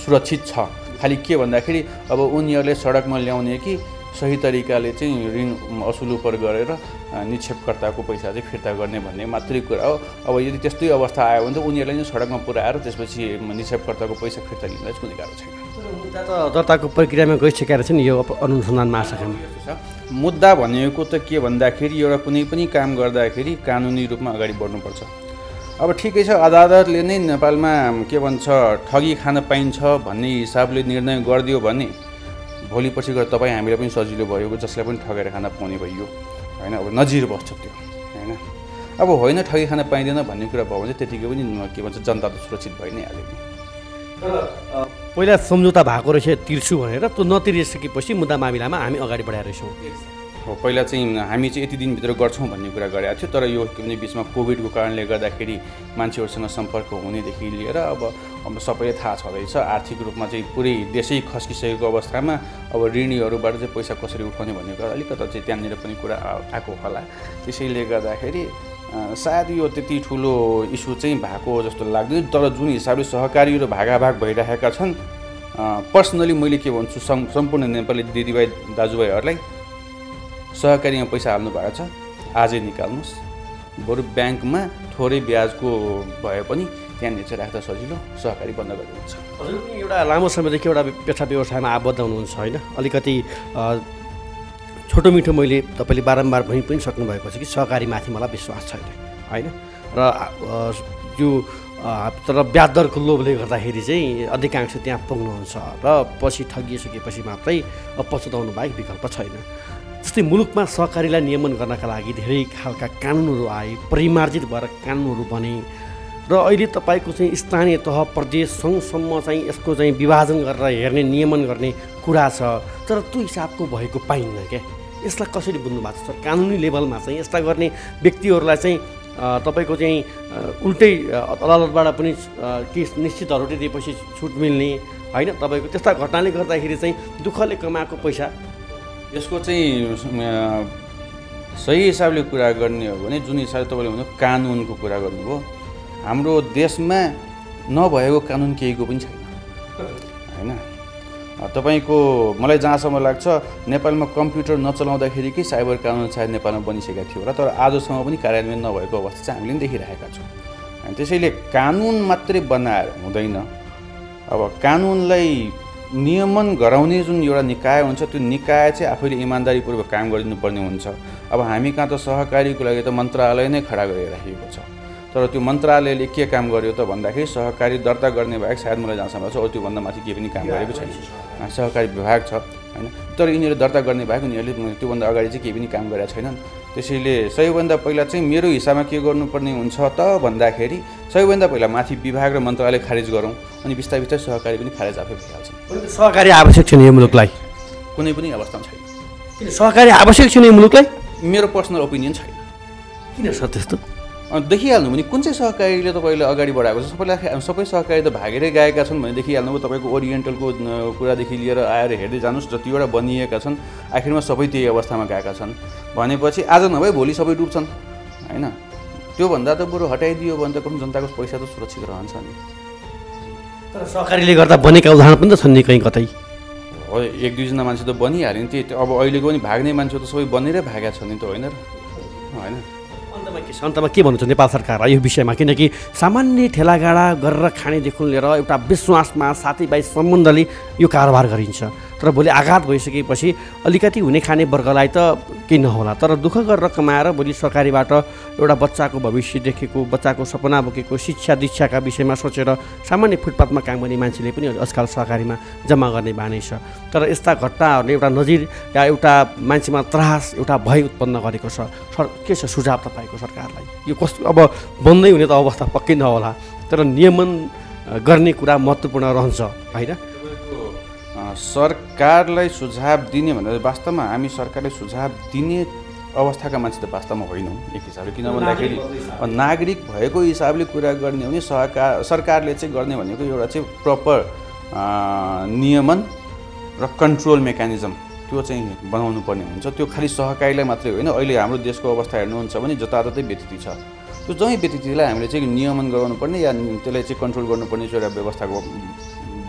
सुरक्षित छ। खालि के भन्दाखेरि अब उनीहरूले सडकमा ल्याउने कि सही तरिकाले चाहिँ ऋण असुलुपर गरेर निक्षेपकर्ताको पैसा चाहिँ फिर्ता गर्ने भन्ने मात्रै कुरा हो। अब यदि त्यस्तै अवस्था आयो भने त उनीहरूलाई नै सडकमा पुऱ्याएर त्यसपछि निक्षेपकर्ताको पैसा फिर्ता लिनलाई कुनै गाह्रो छैन। मुद्दा त दर्ताको प्रक्रियामा गइसकेका रहेछ नि यो अनुसन्धान महाशाखामा। मुद्दा भनेको त के भन्दाखेरि एउटा कुनै पनि काम गर्दाखेरि कानुनी रूपमा अगाडि बढ्नुपर्छ। अब ठिकै छ, अदालतले नै नेपालमा के भन्छ ठगी खान पाइन्छ भन्ने हिसाबले निर्णय गरिदियो भने भोलि पछि गएर तपाईँ हामीलाई पनि सजिलो भयो, जसलाई पनि ठगेर खान पाउने भइयो होइन। अब नजिर बस्छ त्यो होइन। अब होइन ठगी खान पाइँदैन भन्ने कुरा भयो भने त्यतिकै पनि के भन्छ जनता त सुरक्षित भइ नै हाल्यो नि। पहिला सम्झौता भएको रहेछ तिर्छु भनेर, त्यो नतिरिसकेपछि मुद्दा मामिलामा हामी अगाडि बढाएर रहेछौँ। हो, पहिला चाहिँ हामी चाहिँ यति दिनभित्र गर्छौँ भन्ने कुरा गरेको थियो। तर यो के भने बिचमा कोभिडको कारणले गर्दाखेरि मान्छेहरूसँग सम्पर्क हुनेदेखि लिएर अब सबैलाई थाहा छँदैछ आर्थिक रूपमा चाहिँ पुरै देशै खस्किसकेको अवस्थामा अब ऋणीहरूबाट चाहिँ पैसा कसरी उठाउने भन्ने कुरा अलिकति चाहिँ त्यहाँनिर पनि कुरा आएको होला। त्यसैले गर्दाखेरि सायद यो त्यति ठुलो इस्यु चाहिँ भएको जस्तो लाग्दैन। तर जुन हिसाबले सहकारीहरू भागाभाग भइरहेका छन्, पर्सनली मैले के भन्छु सम्पूर्ण नेपाली दिदीभाइ दाजुभाइहरूलाई सहकारीमा पैसा हाल्नु भएको छ आजै निकाल्नुहोस्। बरु ब्याङ्कमा थोरै ब्याजको भए पनि त्यहाँनिर चाहिँ राख्दा सजिलो, सहकारी बन्द गरिदिनुहुन्छ। हजुर पनि एउटा लामो समयदेखि एउटा पेसा व्यवसायमा आबद्ध हुनुहुन्छ होइन। अलिकति छोटो मिठो मैले तपाईँले बारम्बार भनि पनि सक्नुभएको छ कि सहकारीमाथि मलाई विश्वास छैन होइन। र यो तर ब्याज दरको लोभले गर्दाखेरि चाहिँ अधिकांश त्यहाँ पुग्नुहुन्छ र पछि ठगिसकेपछि मात्रै पछुताउनु बाहेक विकल्प छैन। जस्तै मुलुकमा सहकारीलाई नियमन गर्नका लागि धेरै खालका कानुनहरू आए, परिमार्जित भएर कानुनहरू बने र अहिले तपाईँको चाहिँ स्थानीय तह प्रदेश सङ्घसम्म चाहिँ यसको चाहिँ विभाजन गरेर हेर्ने नियमन गर्ने कुरा छ। तर त्यो हिसाबको भएको पाइन्न क्या। यसलाई कसरी बुझ्नु भएको छ सर? कानुनी लेभलमा चाहिँ यसलाई गर्ने व्यक्तिहरूलाई चाहिँ तपाईँको चाहिँ उल्टै अदालतबाट पनि केस निश्चित धरोटी दिएपछि छुट मिल्ने होइन। तपाईँको त्यस्ता घटनाले गर्दाखेरि चाहिँ दुःखले कमाएको पैसा यसको चाहिँ सही हिसाबले कुरा गर्ने हो भने जुन हिसाबले तपाईँले भन्नु कानुनको कुरा गर्नुभयो, हाम्रो देशमा नभएको कानुन केहीको पनि छैन होइन। तपाईँको मलाई जहाँसम्म लाग्छ नेपालमा कम्प्युटर नचलाउँदाखेरिकै साइबर कानुन सायद नेपालमा बनिसकेका थियो र, तर आजसम्म पनि कार्यान्वयन नभएको अवस्था चाहिँ हामीले पनि देखिरहेका छौँ। अनि त्यसैले कानुन मात्रै बनाएर हुँदैन, अब कानुनलाई नियमन गराउने जुन एउटा निकाय हुन्छ त्यो निकाय चाहिँ आफैले इमान्दारीपूर्वक काम गरिदिनुपर्ने हुन्छ। अब हामी कहाँ त सहकारीको लागि त मन्त्रालय नै खडा गरिराखेको छ, तर त्यो मन्त्रालयले के काम गर्यो त भन्दाखेरि सहकारी दर्ता गर्ने बाहेक सायद मलाई जहाँसम्म लाग्छ अरू त्योभन्दा माथि केही पनि काम गरेको छैन। सहकारी विभाग छ होइन, तर यिनीहरू दर्ता गर्ने बाहेक उनीहरूले त्योभन्दा अगाडि चाहिँ केही पनि काम गरेका छैनन्। त्यसैले सबैभन्दा पहिला चाहिँ मेरो हिसाबमा के गर्नुपर्ने हुन्छ त भन्दाखेरि सबैभन्दा पहिला माथि विभाग र मन्त्रालय खारेज गरौँ, अनि बिस्तारै बिस्तारै सहकारी पनि खारेज आफै भइहाल्छ। सहकारी आवश्यक छैन यो मुलुकलाई, कुनै पनि अवस्थामा छैन। किन सहकारी आवश्यक छैन यो मुलुकलाई? मेरो पर्सनल ओपिनियन छैन। किन सर त्यस्तो? देखिहाल्नु भने कुन चाहिँ सहकारीले तपाईँले अगाडि बढाएको छ? सबै सहकारी त भागेरै गएका छन् भने देखिहाल्नु भयो। तपाईँको ओरिएन्टलको कुरादेखि लिएर आएर हेर्दै जानुहोस्, जतिवटा बनिएका छन् आखिरमा सबै त्यही अवस्थामा गएका छन् भनेपछि आज नभए भोलि सबै डुब्छन् होइन। त्योभन्दा त बरु हटाइदियो भने त कम जनताको पैसा त सुरक्षित रहन्छ नि। तर सहकारीले गर्दा बनेका उदाहरण पनि त छन् नि कहीँ कतै। हो, एक दुईजना मान्छे त बनिहाल्यो नि। त्यही अब अहिलेको पनि भाग्ने मान्छे त सबै बनेरै भागेका छन् नि त होइन र होइन। अन्तमा के भन्नुहुन्छ नेपाल सरकारलाई यो विषयमा? किनकि सामान्य ठेलागाडा गरेर खानेदेखि लिएर एउटा विश्वासमा साथीभाइ सम्बन्धले यो कारोबार गरिन्छ, तर भोलि आघात भइसकेपछि अलिकति हुने खाने वर्गलाई त केही नहोला, तर दुःख गरेर कमाएर भोलि सरकारीबाट एउटा बच्चाको भविष्य देखेको, बच्चाको सपना बोकेको, शिक्षा दीक्षाका विषयमा सोचेर सामान्य फुटपाथमा काम गर्ने मान्छेले पनि आजकल सहकारीमा जम्मा गर्ने बानी छ। तर यस्ता घटनाहरूले एउटा नजिर या एउटा मान्छेमा त्रास, एउटा भय उत्पन्न गरेको छ। के छ सुझाव तपाईँको सरकारलाई? यो कस्तो अब बन्दै हुने त अवस्था पक्कै नहोला, तर नियमन गर्ने कुरा महत्त्वपूर्ण रहन्छ होइन। सरकारलाई सुझाव दिने भन्दा वास्तवमा हामी सरकारलाई सुझाव दिने अवस्थाका मान्छे त वास्तवमा होइनौँ एक हिसाबले। किन भन्दाखेरि नागरिक भएको हिसाबले कुरा गर्ने हो भने सरकारले चाहिँ गर्ने भनेको एउटा चाहिँ प्रपर नियमन र कन्ट्रोल मेकानिजम त्यो चाहिँ बनाउनु पर्ने हुन्छ। त्यो खालि सहकारीलाई मात्रै होइन, अहिले हाम्रो देशको अवस्था हेर्नुहुन्छ भने जताततै व्यतिथि छ। त्यो जहीँ व्यतिथिलाई हामीले चाहिँ नियमन गराउनु पर्ने या त्यसलाई चाहिँ कन्ट्रोल गर्नुपर्ने एउटा व्यवस्थाको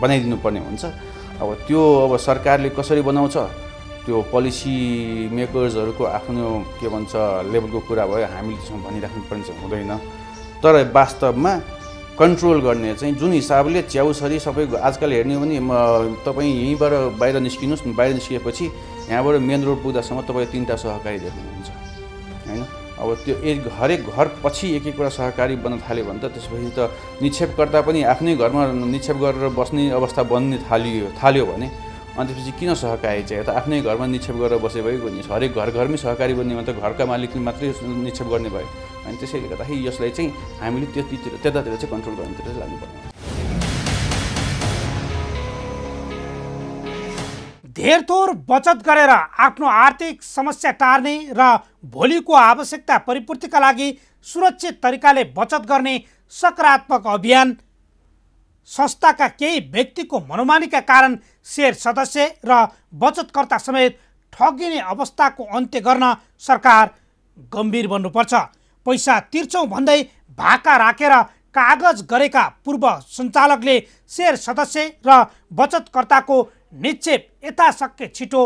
बनाइदिनु पर्ने हुन्छ। अब त्यो अब सरकारले कसरी बनाउँछ त्यो पोलिसी मेकर्सहरूको आफ्नो के भन्छ लेभलको कुरा भयो, हामीले त्यसमा भनिराख्नु पर्ने चाहिँ हुँदैन। तर वास्तवमा कन्ट्रोल गर्ने चाहिँ जुन हिसाबले च्याउसरी सबै आजकल हेर्ने हो भने तपाईँ यहीँबाट बाहिर निस्किनुहोस्, बाहिर निस्किएपछि यहाँबाट मेन रोड पुग्दासम्म तपाईँ 3टा सहकारी देख्नुहुन्छ होइन। अब त्यो हरेक घर पछि एक एकवटा सहकारी बन्न थाल्यो भने त त्यसपछि त निक्षेपकर्ता पनि आफ्नै घरमा निक्षेप गरेर बस्ने अवस्था बन्ने थाल्यो भने अनि त्यसपछि किन सहकारी चाहिँ? त आफ्नै घरमा निक्षेप गरेर बसे भइगयो नि। हरेक घरमै सहकारी बन्ने भने त घरका मालिकले मात्रै निक्षेप गर्ने भयो। अनि त्यसैले गर्दाखेरि यसलाई चाहिँ हामीले त्यतातिर चाहिँ कन्ट्रोल गर्नेतिर चाहिँ लाग्नुपर्ने। धेर थोर बचत गरेर आफ्नो आर्थिक समस्या टार्ने र भोलिको आवश्यकता परिपूर्तिका लागि सुरक्षित तरिकाले बचत गर्ने सकारात्मक अभियान संस्थाका केही व्यक्तिको मनोमानीका कारण शेयर सदस्य र बचतकर्ता समेत ठगिने अवस्थाको अन्त्य गर्न सरकार गम्भीर बन्नुपर्छ। पैसा तिर्छौँ भन्दै भाका राखेर कागज गरेका पूर्व सञ्चालकले शेयर सदस्य र बचतकर्ताको निक्षेप यथाशक्य छिटो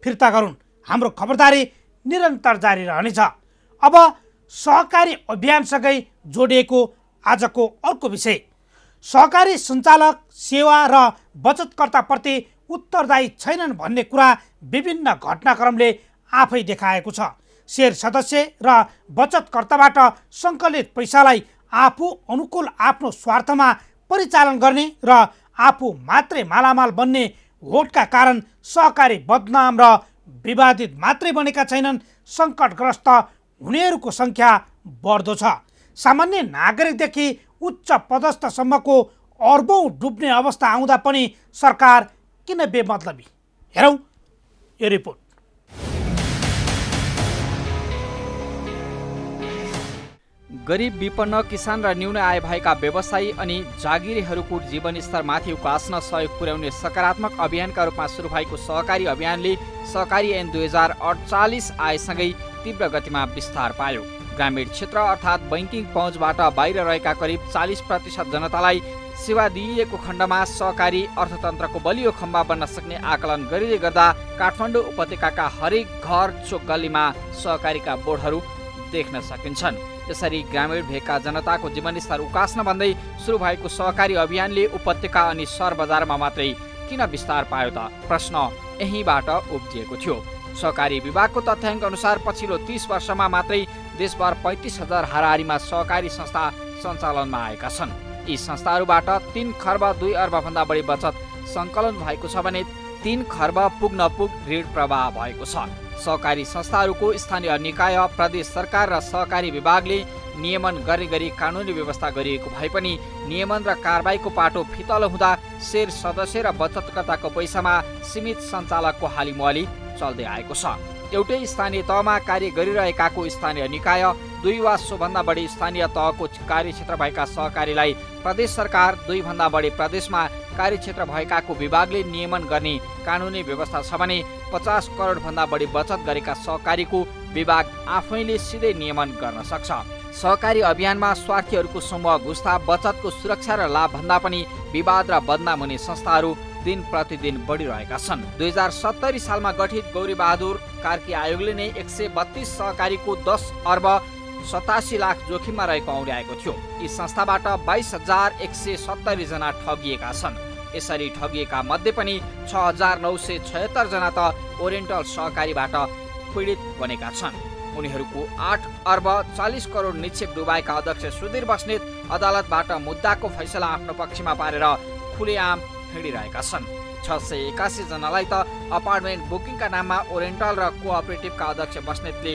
फिर्ता गरून्। हाम्रो खबरदारी निरन्तर जारी रहनेछ। अब सहकारी अभियानसँगै जोडिएको आजको अर्को विषय, सहकारी सञ्चालक सेवा र बचतकर्ताप्रति उत्तरदायी छैनन् भन्ने कुरा विभिन्न घटनाक्रमले आफै देखाएको छ। शेयर सदस्य र बचतकर्ताबाट सङ्कलित पैसालाई आफू अनुकूल आफ्नो स्वार्थमा परिचालन गर्ने र आफू मात्रै मालामाल बन्ने होडका कारण सहकारी बदनाम र विवादित मात्रै बनेका छैनन्, सङ्कटग्रस्त हुनेहरूको सङ्ख्या बढ्दो छ। सामान्य नागरिकदेखि उच्च पदस्थसम्मको अर्बौं डुब्ने अवस्था आउँदा पनि सरकार किन बेमतलबी? हेरौँ यो रिपोर्ट। गरिब विपन्न किसान र न्यून आय भएका व्यवसायी अनि जागिरेहरूको जीवनस्तर माथि उकास्न सहयोग पुर्याउने सकारात्मक अभियानका रूपमा सुरु भएको सहकारी अभियानले सहकारी ऐन 2048 आएसँगै तीव्र गतिमा विस्तार पायो। ग्रामीण क्षेत्र अर्थात् बैंकिङ पहुँचबाट बाहिर रहेका करिब 40% जनतालाई सेवा दिइएको खण्डमा सहकारी अर्थतन्त्रको बलियो खम्बा बन्न सक्ने आकलन गरिँदै गर्दा काठमाडौँ उपत्यकाका हरेक घर चोक गल्लीमा सहकारीका बोर्डहरू देख्न सकिन्छन्। यसरी ग्रामीण भेगका जनताको जीवनस्तर उकास्न भन्दै सुरु भएको सहकारी अभियानले उपत्यका अनि सहर बजारमा मात्रै किन विस्तार पायो त? प्रश्न यहीँबाट उब्जिएको थियो। सहकारी विभागको तथ्याङ्क अनुसार पछिल्लो 30 वर्षमा मात्रै देशभर 35,000 हाराहारीमा सहकारी संस्था सञ्चालनमा आएका छन्। यी संस्थाहरूबाट 3 खर्ब 2 अर्बभन्दा बढी बचत सङ्कलन भएको छ भने 3 खर्ब पुग्न ऋण प्रवाह भएको छ। सहकारी संस्थाहरूको स्थानीय निकाय, प्रदेश सरकार र सहकारी विभागले नियमन गर्ने गरी कानुनी व्यवस्था गरिएको भए पनि नियमन र कारबाहीको पाटो फितलो हुँदा शेर सदस्य र बचतकर्ताको पैसामा सीमित सञ्चालकको हालिमुहाली चल्दै आएको छ। एउटै स्थानीय तहमा कार्य गरिरहेकाको स्थानीय निकाय, 2 वा सोभन्दा बढी स्थानीय तहको कार्यक्षेत्र भएका सहकारीलाई प्रदेश सरकार, 2 भन्दा बढी प्रदेशमा कार्यक्षेत्र भएकाको विभागले नियमन गर्ने कानुनी व्यवस्था छ भने 50 करोड भन्दा बढी बचत गरेका सहकारीको विभाग आफैले सिधै नियमन गर्न सक्छ। सहकारी अभियानमा स्वार्थीहरूको समूह घुस्दा बचतको सुरक्षा र लाभ भन्दा पनि विवाद र बदनाम हुने संस्थाहरू दिन प्रतिदिन बढिरहेका छन्। 2070 सालमा गठित गौरीबहादुर कार्की आयोगले नै 132 सहकारीको 10 अर्ब 87 लाख जोखिममा रहेको औँल्याएको थियो। यी संस्थाबाट 22,170 जना ठगिएका छन्। यसरी ठगिएका मध्ये पनि 6,976 जना त ओरिएन्टल सहकारीबाट पीडित बनेका छन्। उनीहरूको 8 अर्ब 40 करोड निक्षेप डुबाएका अध्यक्ष सुधीर बस्नेत अदालतबाट मुद्दाको फैसला आफ्नो पक्षमा पारेर खुलेआम हिँडिरहेका छन्। 681 जनालाई त अपार्टमेन्ट बुकिङका नाममा ओरिएन्टल र कोअपरेटिभका अध्यक्ष बस्नेतले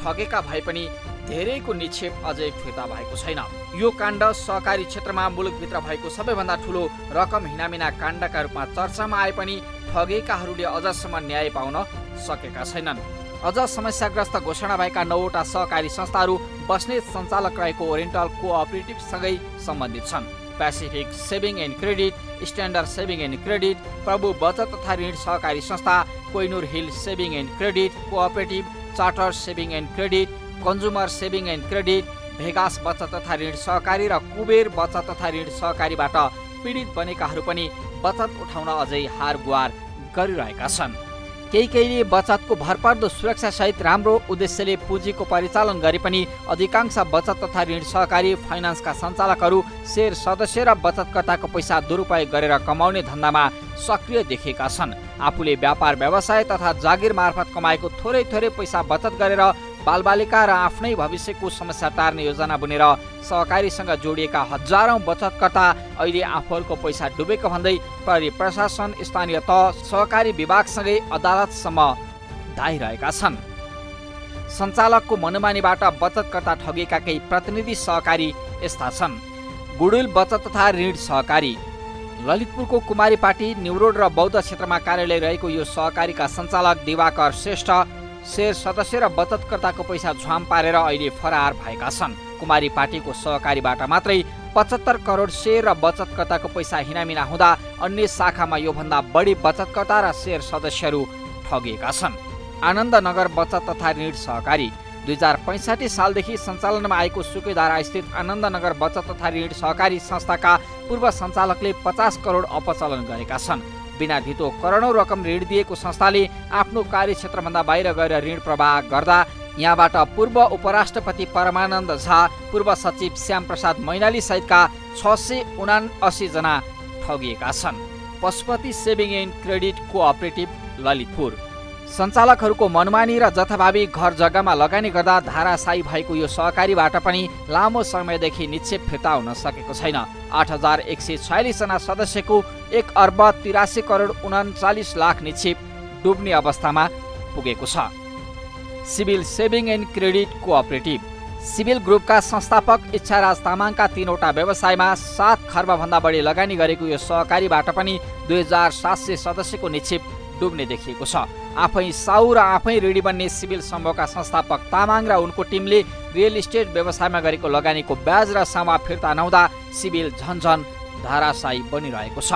ठगेका भए पनि धेरैको निक्षेप अझै फिर्ता भएको छैन। यो काण्ड सहकारी क्षेत्रमा मुलुकभित्र भएको सबैभन्दा ठुलो रकम हिनामिना काण्डका रूपमा चर्चामा आए पनि ठगेकाहरूले अझसम्म न्याय पाउन सकेका छैनन्। अझ समस्याग्रस्त घोषणा भएका 9वटा सहकारी संस्थाहरू बस्नेत सञ्चालक रहेको ओरिएन्टल कोअपरेटिभसँगै सम्बन्धित छन्। Pacific saving and credit, standard saving and credit, Prabhu बचत तथा ऋण सहकारी संस्था, Kohinoor hill saving and credit cooperative, charter saving and credit, consumer saving and credit, Vegas बचत तथा ऋण सहकारी र कुबेर बचत तथा ऋण सहकारीबाट पीडित बनेकाहरू पनि बचत उठाउन अझै हार गुहार गरिरहेका छन्। केहीले बचतको भरपर्दो सुरक्षासहित राम्रो उद्देश्यले पुँजीको परिचालन गरे पनि अधिकांश बचत तथा ऋण सहकारी फाइनान्सका सञ्चालकहरू शेर सदस्य र बचतकर्ताको पैसा दुरुपयोग गरेर कमाउने धन्दामा सक्रिय देखिएका छन्। आफूले व्यापार व्यवसाय तथा जागिर मार्फत कमाएको थोरै पैसा बचत गरेर बालबालिका र आफ्नै भविष्यको समस्या टार्ने योजना बुनेर सहकारीसँग जोडिएका हजारौं बचतकर्ता अहिले आफूहरूको पैसा डुबेको भन्दै प्रहरी प्रशासन, स्थानीय तह, सहकारी विभागसँगै अदालतसम्म धाइरहेका छन्। सञ्चालकको मनमानीबाट बचतकर्ता ठगिएका केही प्रतिनिधि सहकारी यस्ता छन्। गुडुल बचत तथा ऋण सहकारी, ललितपुरको कुमारी पाटी, न्युरोड र बौद्ध क्षेत्रमा कार्यालय रहेको यो सहकारीका सञ्चालक दिवाकर श्रेष्ठ शेर सदस्य र बचतकर्ताको पैसा झ्वाम पारेर अहिले फरार भएका छन्। कुमारी पार्टीको सहकारीबाट मात्रै 75 करोड शेर र बचतकर्ताको पैसा हिनामिना हुँदा अन्य शाखामा योभन्दा बढी बचतकर्ता र शेर सदस्यहरू ठगिएका छन्। आनन्दनगर बचत तथा ऋण सहकारी, 2065 सालदेखि सञ्चालनमा आएको सुकेदारा स्थित आनन्दनगर बचत तथा ऋण सहकारी संस्थाका पूर्व सञ्चालकले 50 करोड अपचलन गरेका छन्। बिना धितो करोडौं रकम ऋण दिएको संस्थाले आफ्नो कार्यक्षेत्रभन्दा बाहिर गएर ऋण प्रवाह गर्दा यहाँबाट पूर्व उपराष्ट्रपति परमानन्द झा, पूर्व सचिव श्याम प्रसाद मैनाली सहितका 679 जना ठगिएका छन्। Pashupati saving and credit cooperative, Lalitpur, सञ्चालकहरूको मनमानी र जथाभावी घर जग्गामा लगानी गर्दा धाराशायी भएको यो सहकारीबाट पनि लामो समयदेखि निक्षेप फिर्ता हुन सकेको छैन। 8,146 जना सदस्यको 1 अर्ब 83 करोड 39 लाख निक्षेप डुब्ने अवस्थामा पुगेको छ। Civil saving and credit cooperative, civil ग्रुपका संस्थापक इच्छाराज तामाङका 3वटा व्यवसायमा 7 खर्बभन्दा बढी लगानी गरेको यो सहकारीबाट पनि 2700 सदस्यको निक्षेप डुब्ने देखिएको छ। आफै साउ र आफै ऋणी बन्ने सिभिल समूहका संस्थापक तामाङ र उनको टिमले रियल इस्टेट व्यवसायमा गरेको लगानीको ब्याज र सामा फिर्ता नहुँदा सिबिल झन्झन धाराशायी बनिरहेको छ।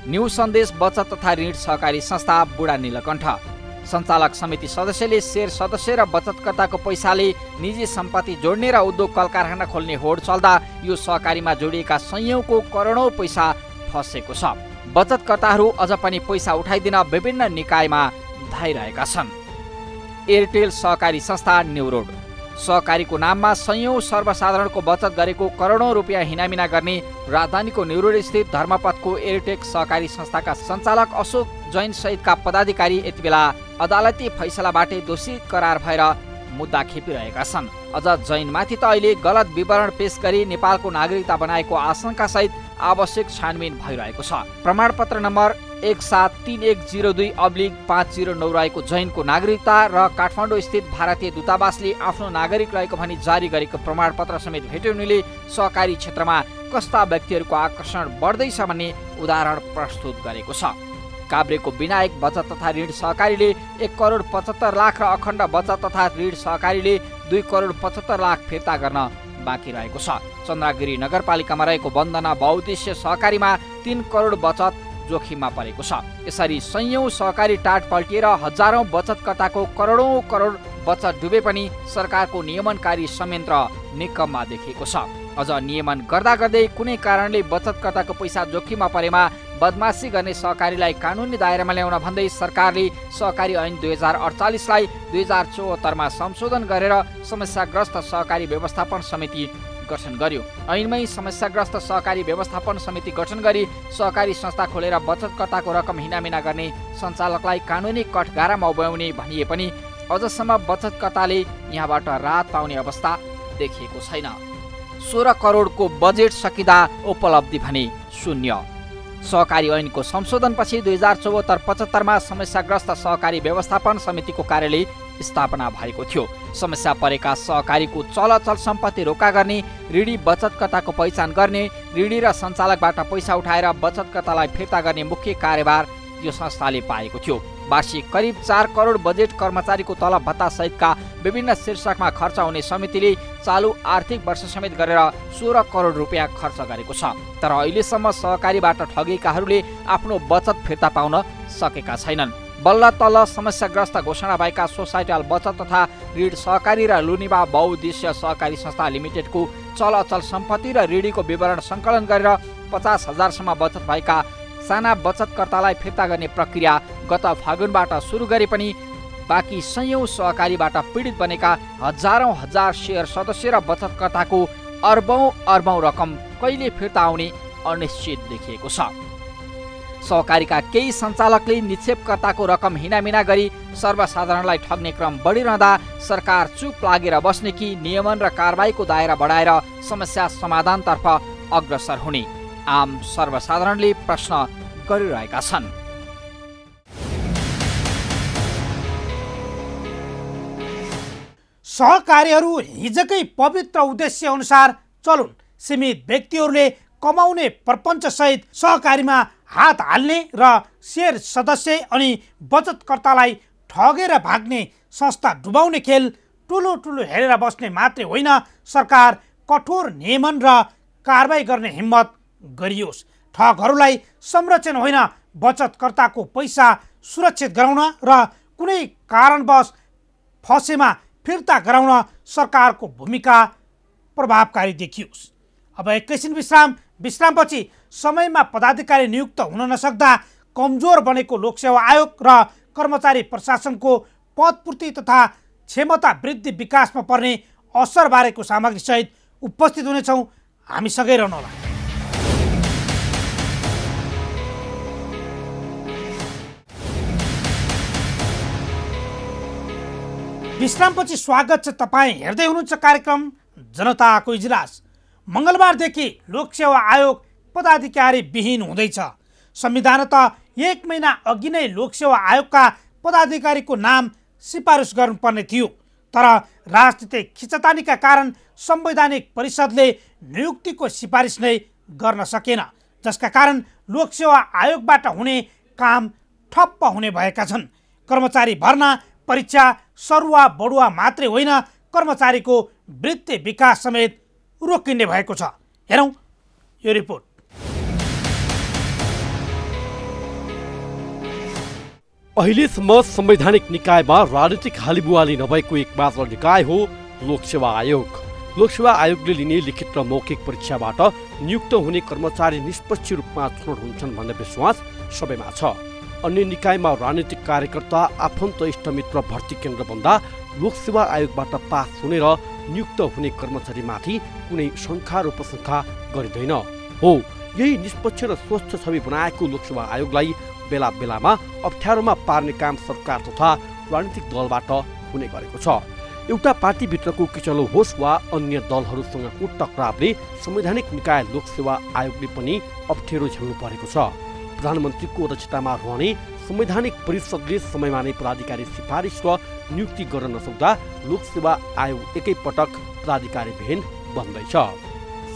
न्यू सन्देश बचत तथा ऋण सहकारी संस्था बुढा नीलकण्ठ सञ्चालक समिति सदस्यले शेयर सदस्य र बचतकर्ताको पैसाले निजी सम्पत्ति जोड्ने र उद्योग कल कारखाना खोल्ने होड चल्दा यो सहकारीमा जोडिएका संयौंको करोडौं पैसा फसेको छ। बचतकर्ताहरू अझ पनि पैसा उठाइदिन विभिन्न निकायमा धाइरहेका छन्। एयरटेल सहकारी संस्था न्युरोड सहकारीको नाममा संयौं सर्वसाधारणको बचत गरेको करोडौं रुपियाँ हिनामिना गर्ने राजधानीको न्युरोड स्थित धर्मपथको एयरटेक सहकारी संस्थाका सञ्चालक अशोक जैन सहितका पदाधिकारी यति बेला अदालती फैसलाबाटै दोषी करार भएर मुद्दा खेपिरहेका छन्। अझ जैनमाथि त अहिले गलत विवरण पेश गरी नेपालको नागरिकता बनाएको आशंका सहित आवश्यक छानबिन भइरहेको छ। प्रमाणपत्र नम्बर 173102/509 रहेको जैनको नागरिकता र काठमाडौँ स्थित भारतीय दूतावासले आफ्नो नागरिक रहेको भनी जारी गरेको प्रमाणपत्र समेत भेट्टाउनुले सहकारी क्षेत्रमा कस्ता व्यक्तिहरूको आकर्षण बढ्दैछ भन्ने उदाहरण प्रस्तुत गरेको छ। काभ्रेको विनायक बचत तथा ऋण सहकारीले 1,75,00,000 र अखण्ड बचत तथा ऋण सहकारीले 2,75,00,000 फिर्ता गर्न बाँकी रहेको छ। चन्द्रगिरी नगरपालिकामा रहेको वन्दना बहुउद्देश्य सहकारीमा 3 करोड बचत जोखिममा परेको छ। यसरी संयौं सहकारी टाट पल्टिएर हजारौं बचतकर्ताको करोडौं करोड बचत डुबे पनि सरकारको नियमनकारी संयन्त्र निकममा देखिएको छ। अझ नियमन गर्दा गर्दै कुनै कारणले बचतकर्ताको पैसा जोखिममा परेमा बदमासी गर्ने सहकारीलाई कानुनी दायरामा ल्याउन भन्दै सरकारले सहकारी ऐन 2048लाई 2074 मा संशोधन गरेर समस्याग्रस्त सहकारी व्यवस्थापन समिति गठन गर्यो। ऐनमै समस्याग्रस्त सहकारी व्यवस्थापन समिति गठन गरी सहकारी संस्था खोलेर बचतकर्ताको रकम हिनामिना गर्ने सञ्चालकलाई कानुनी कठघारामा उभ्याउने भनिए पनि अझसम्म बचतकर्ताले यहाँबाट राहत पाउने अवस्था देखिएको छैन। 16 करोडको बजेट सकिँदा उपलब्धि भने शून्य। सहकारी ऐनको संशोधनपछि 2074-75 मा समस्याग्रस्त सहकारी व्यवस्थापन समितिको कार्यालय स्थापना भएको थियो। समस्या परेका सहकारीको चलअचल सम्पत्ति रोका गर्ने, ऋणी बचतकर्ताको पहिचान गर्ने, ऋणी र सञ्चालकबाट पैसा उठाएर बचतकर्तालाई फिर्ता गर्ने मुख्य कार्यभार यो संस्थाले पाएको थियो। वार्षिक करिब 4 करोड बजेट कर्मचारीको तलब भत्ता सहितका विभिन्न शीर्षकमा खर्च हुने समितिले चालु आर्थिक वर्ष समेत गरेर 16 करोड रुपियाँ खर्च गरेको छ। तर अहिलेसम्म सहकारीबाट ठगेकाहरूले आफ्नो बचत फिर्ता पाउन सकेका छैनन्। बल्ल तल्ल समस्याग्रस्त घोषणा भएका सोसाइटल बचत तथा ऋण सहकारी र लुनिभा बहुउद्देश्य सहकारी संस्था लिमिटेडको चलअचल सम्पत्ति र ऋणीको विवरण सङ्कलन गरेर 50,000 सम्म बचत भएका साना बचतकर्तालाई फिर्ता गर्ने प्रक्रिया गत फागुनबाट सुरु गरे पनि बाँकी संयौं सहकारीबाट पीडित बनेका हजारौं हजार शेयर सदस्य र बचतकर्ताको अर्बौं रकम कहिले फिर्ता आउने अनिश्चित देखिएको छ। सहकारीका केही सञ्चालकले निक्षेपकर्ताको रकम हिनामिना गरी सर्वसाधारणलाई ठग्ने क्रम बढिरहँदा सरकार चुप लागेर बस्ने कि नियमन र कारबाहीको दायरा बढाएर समस्या समाधानतर्फ अग्रसर हुने आम सर्वसाधारणले प्रश्न गरिरहेका छन्। सहकारीहरू हिजकै पवित्र उद्देश्य अनुसार चलुन्। सीमित व्यक्तिहरूले कमाउने प्रपञ्चसहित सहकारीमा हात हाल्ने र शेयर सदस्य अनि बचतकर्तालाई ठगेर भाग्ने संस्था डुबाउने खेल ठुलो हेरेर बस्ने मात्रै होइन, सरकार कठोर नियमन र कारबाही गर्ने हिम्मत गरियोस्। ठगहरूलाई संरक्षण होइन, बचतकर्ताको पैसा सुरक्षित गराउन र कुनै कारणवश फसेमा फिर्ता गराउन सरकारको भूमिका प्रभावकारी देखियोस्। अब एकैछिन विश्रामपछि समयमा पदाधिकारी नियुक्त हुन नसक्दा कमजोर बनेको लोकसेवा आयोग र कर्मचारी प्रशासनको पदपूर्ति तथा क्षमता वृद्धि विकासमा पर्ने असरबारेको सामग्री सहित उपस्थित हुनेछौँ। हामीसँगै रहनुहोला। विश्रामपछि स्वागत छ। तपाईँ हेर्दै हुनुहुन्छ कार्यक्रम जनताको इजलास। मङ्गलबारदेखि लोकसेवा आयोग पदाधिकारी विहीन हुँदैछ। संविधान त 1 महिना अघि नै लोकसेवा आयोगका पदाधिकारीको नाम सिफारिस गर्नुपर्ने थियो, तर राजनीतिक खिचतानीका कारण संवैधानिक परिषदले नियुक्तिको सिफारिस नै गर्न सकेन, जसका कारण लोकसेवा आयोगबाट हुने काम ठप्प हुने भएका छन्। कर्मचारी भर्ना, परीक्षा, सरुवा बढुवा मात्रै होइन, कर्मचारीको वृत्ति विकास समेत रोकिने भएको छ। हेरौँ यो रिपोर्ट। अहिलेसम्म संवैधानिक निकायमा राजनीतिक हालिबुहाली नभएको एकमात्र निकाय हो लोकसेवा आयोग। लोकसेवा आयोगले लिने लिखित र मौखिक परीक्षाबाट नियुक्त हुने कर्मचारी निष्पक्ष रूपमा छनौट हुन्छन् भन्ने विश्वास सबैमा छ। अन्य निकायमा राजनीतिक कार्यकर्ता आफन्त इष्टमित्र भर्ती केन्द्र भन्दा लोकसेवा आयोगबाट पास हुने र नियुक्त हुने कर्मचारीमाथि कुनै शङ्का र उपशङ्का गरिँदैन। हो, यही निष्पक्ष र स्वस्थ छवि बनाएको लोकसेवा आयोगलाई बेला बेलामा अप्ठ्यारोमा पार्ने काम सरकार तथा राजनीतिक दलबाट हुने गरेको छ। एउटा पार्टीभित्रको किचलो होस् वा अन्य दलहरूसँगको टक्रावले संवैधानिक निकाय लोकसेवा आयोगले पनि अप्ठ्यारो झेल्नु परेको छ। प्रधानमन्त्रीको अध्यक्षतामा रहने संवैधानिक परिषदले समयमा नै पदाधिकारी सिफारिस र नियुक्ति गर्न नसक्दा लोकसेवा आयोग एकैपटक पदाधिकारी विहीन बन्दैछ।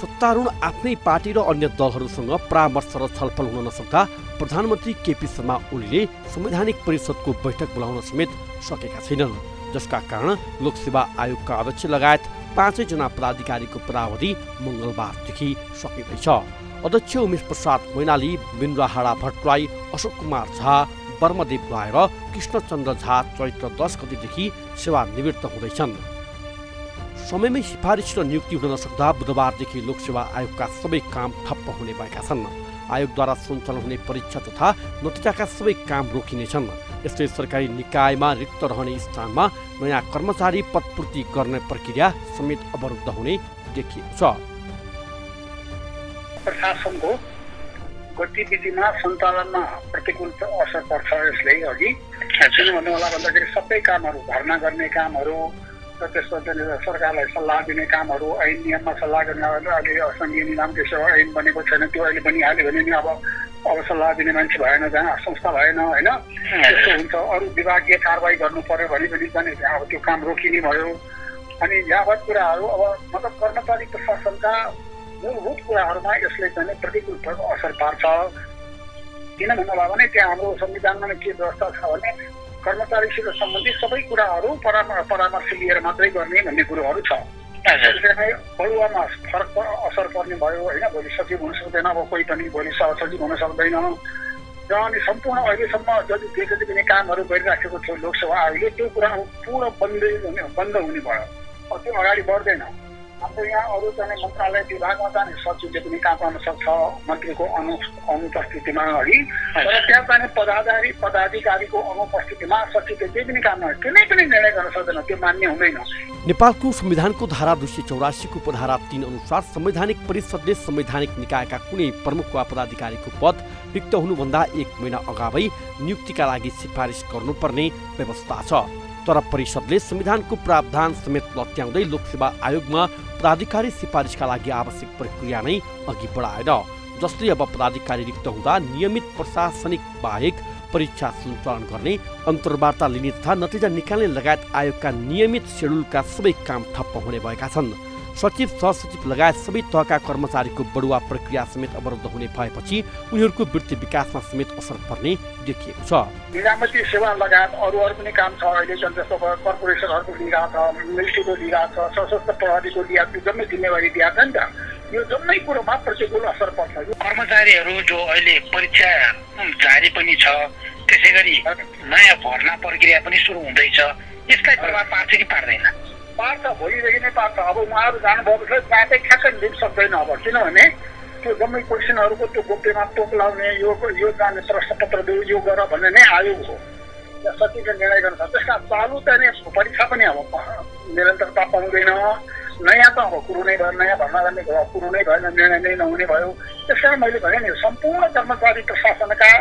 सत्तारूढ आफ्नै पार्टी र अन्य दलहरूसँग परामर्श र छलफल हुन नसक्दा प्रधानमन्त्री केपी शर्मा ओलीले संवैधानिक परिषदको बैठक बोलाउन समेत सकेका छैनन्, जसका कारण लोकसेवा आयोगका अध्यक्ष लगायत 5 जना पदाधिकारीको पदावधि मङ्गलबारदेखि सकिँदैछ। अध्यक्ष उमेश प्रसाद मैनाली, बिन्द्राहारा भट्टराई, अशोक कुमार झा, वर्मदेव राय र कृष्णचन्द्र झा चैत्र 10 गतेदेखि सेवानिवृत्त हुँदैछन्। समयमै सिफारिस र नियुक्ति हुन नसक्दा बुधबारदेखि लोकसेवा आयोगका सबै काम ठप्प हुने भएका छन्। आयोगद्वारा सञ्चालन हुने परीक्षा तथा नतिजाका सबै काम रोकिनेछन्। यसले सरकारी निकायमा रिक्त रहने स्थानमा नयाँ कर्मचारी पदपूर्ति गर्ने प्रक्रिया समेत अवरुद्ध हुने देखिएको छ। प्रशासनको गतिविधिमा सञ्चालनमा प्रतिकूल असर पर्छ यसले। अघि किन भन्नु होला भन्दाखेरि सबै कामहरू भर्ना गर्ने कामहरू र त्यसपछि सरकारलाई सल्लाह दिने कामहरू, ऐन नियममा सल्लाह गर्ने, अहिले सङ्घीय निलामको सेवा ऐन बनेको छैन, त्यो अहिले बनिहाल्यो भने नि अब सल्लाह दिने मान्छे भएन, जहाँ संस्था भएन, होइन त्यस्तो हुन्छ। अरू विभागीय कारवाही गर्नु पर्यो भने पनि जाने अब त्यो काम रोकिने भयो। अनि यावत कुराहरू अब मतलब कर्मचारी प्रशासनका मूलभूत कुराहरूमा यसले चाहिँ प्रतिकूल असर पार्छ। किन भन्नुभयो भने त्यहाँ हाम्रो संविधानमा के व्यवस्था छ भने कर्मचारीसित सम्बन्धित सबै कुराहरू परामर्श लिएर मात्रै गर्ने भन्ने कुरोहरू छ। बढुवामा फरक असर पर्ने भयो, होइन। भोलि सचिव हुन सक्दैन, अब कोही पनि भोलि सहसचिव हुन सक्दैन। र अनि सम्पूर्ण अहिलेसम्म जति जति पनि कामहरू गरिराखेको थियो लोकसेवा आयोगले, त्यो कुरा पुरा बन्द हुने भयो। त्यो अगाडि बढ्दैन। हाम्रो यहाँ अरू चाहिँ मन्त्रालय विभागमा जाने सचिवले पनि काम गर्न सक्छ मन्त्रीको अनुपस्थितिमा, अघि। तर त्यहाँ जाने पदाधिकारीको अनुपस्थितिमा सचिवले केही पनि काम कुनै पनि निर्णय गर्न सक्दैन, त्यो मान्य हुँदैन। नेपालको संविधानको धारा 284 को उपधारा 3 अनुसार संवैधानिक परिषदले संवैधानिक निकायका कुनै प्रमुख वा पदाधिकारीको पद रिक्त हुनुभन्दा 1 महिना अगावै नियुक्तिका लागि सिफारिस गर्नुपर्ने व्यवस्था छ। तर परिषदले संविधानको प्रावधान समेत लत्याउँदै लोकसेवा आयोगमा पदाधिकारी सिफारिसका लागि आवश्यक प्रक्रिया नै अघि बढाएन, जसले अब पदाधिकारी रिक्त हुँदा नियमित प्रशासनिक बाहेक परीक्षा सञ्चालन गर्ने, अन्तर्वार्ता लिने तथा नतिजा निकाल्ने लगायत आयोगका नियमित शेड्युलका सबै काम ठप्प हुने भएका छन्। सचिव, सहसचिव लगायत सबै तहका कर्मचारीको बढुवा प्रक्रिया समेत अवरुद्ध हुने भएपछि उनीहरूको वृत्ति विकासमा समेत असर पर्ने देखिएको छ। निजामती सेवा लगायत अरू पनि काम छ। अहिले जस्तो कर्पोरेसनहरूको लिइरहेको छ, मिलिट्रीको लिइरहेको छ, सशस्त्र प्रहरीको लिएको छ, जम्मै जिम्मेवारी दिएको छ नि त। यो जम्मै कुरोमा प्रतिकूल असर पर्छ। कर्मचारीहरू जो अहिले परीक्षा जारी पनि छ, त्यसै गरी नयाँ भर्ना प्रक्रिया पनि सुरु हुँदैछ, यसलाई प्रभाव पार्छ कि पार्दैन? पार्छ, भोलिदेखि नै पार्छ। अब उहाँहरू जानुभएपछि त्यहाँ ठ्याक्कै दिन सक्दैन। अब किनभने त्यो जम्मै क्वेसनहरूको त्यो गोप्यमा टोक लाउने, यो जाने प्रश्नपत्र देऊ, यो गर भन्ने नै आयोग हो, सचिवले निर्णय गर्न सक्छ। त्यसका चालु चाहिँ परीक्षा पनि अब निरन्तरता पाउँदैन। नयाँ त अब कुरो नै भयो, नयाँ भर्ना गर्ने कुरो नै भएन, निर्णय नै नहुने भयो। त्यस कारण मैले भने नि सम्पूर्ण कर्मचारी प्रशासनका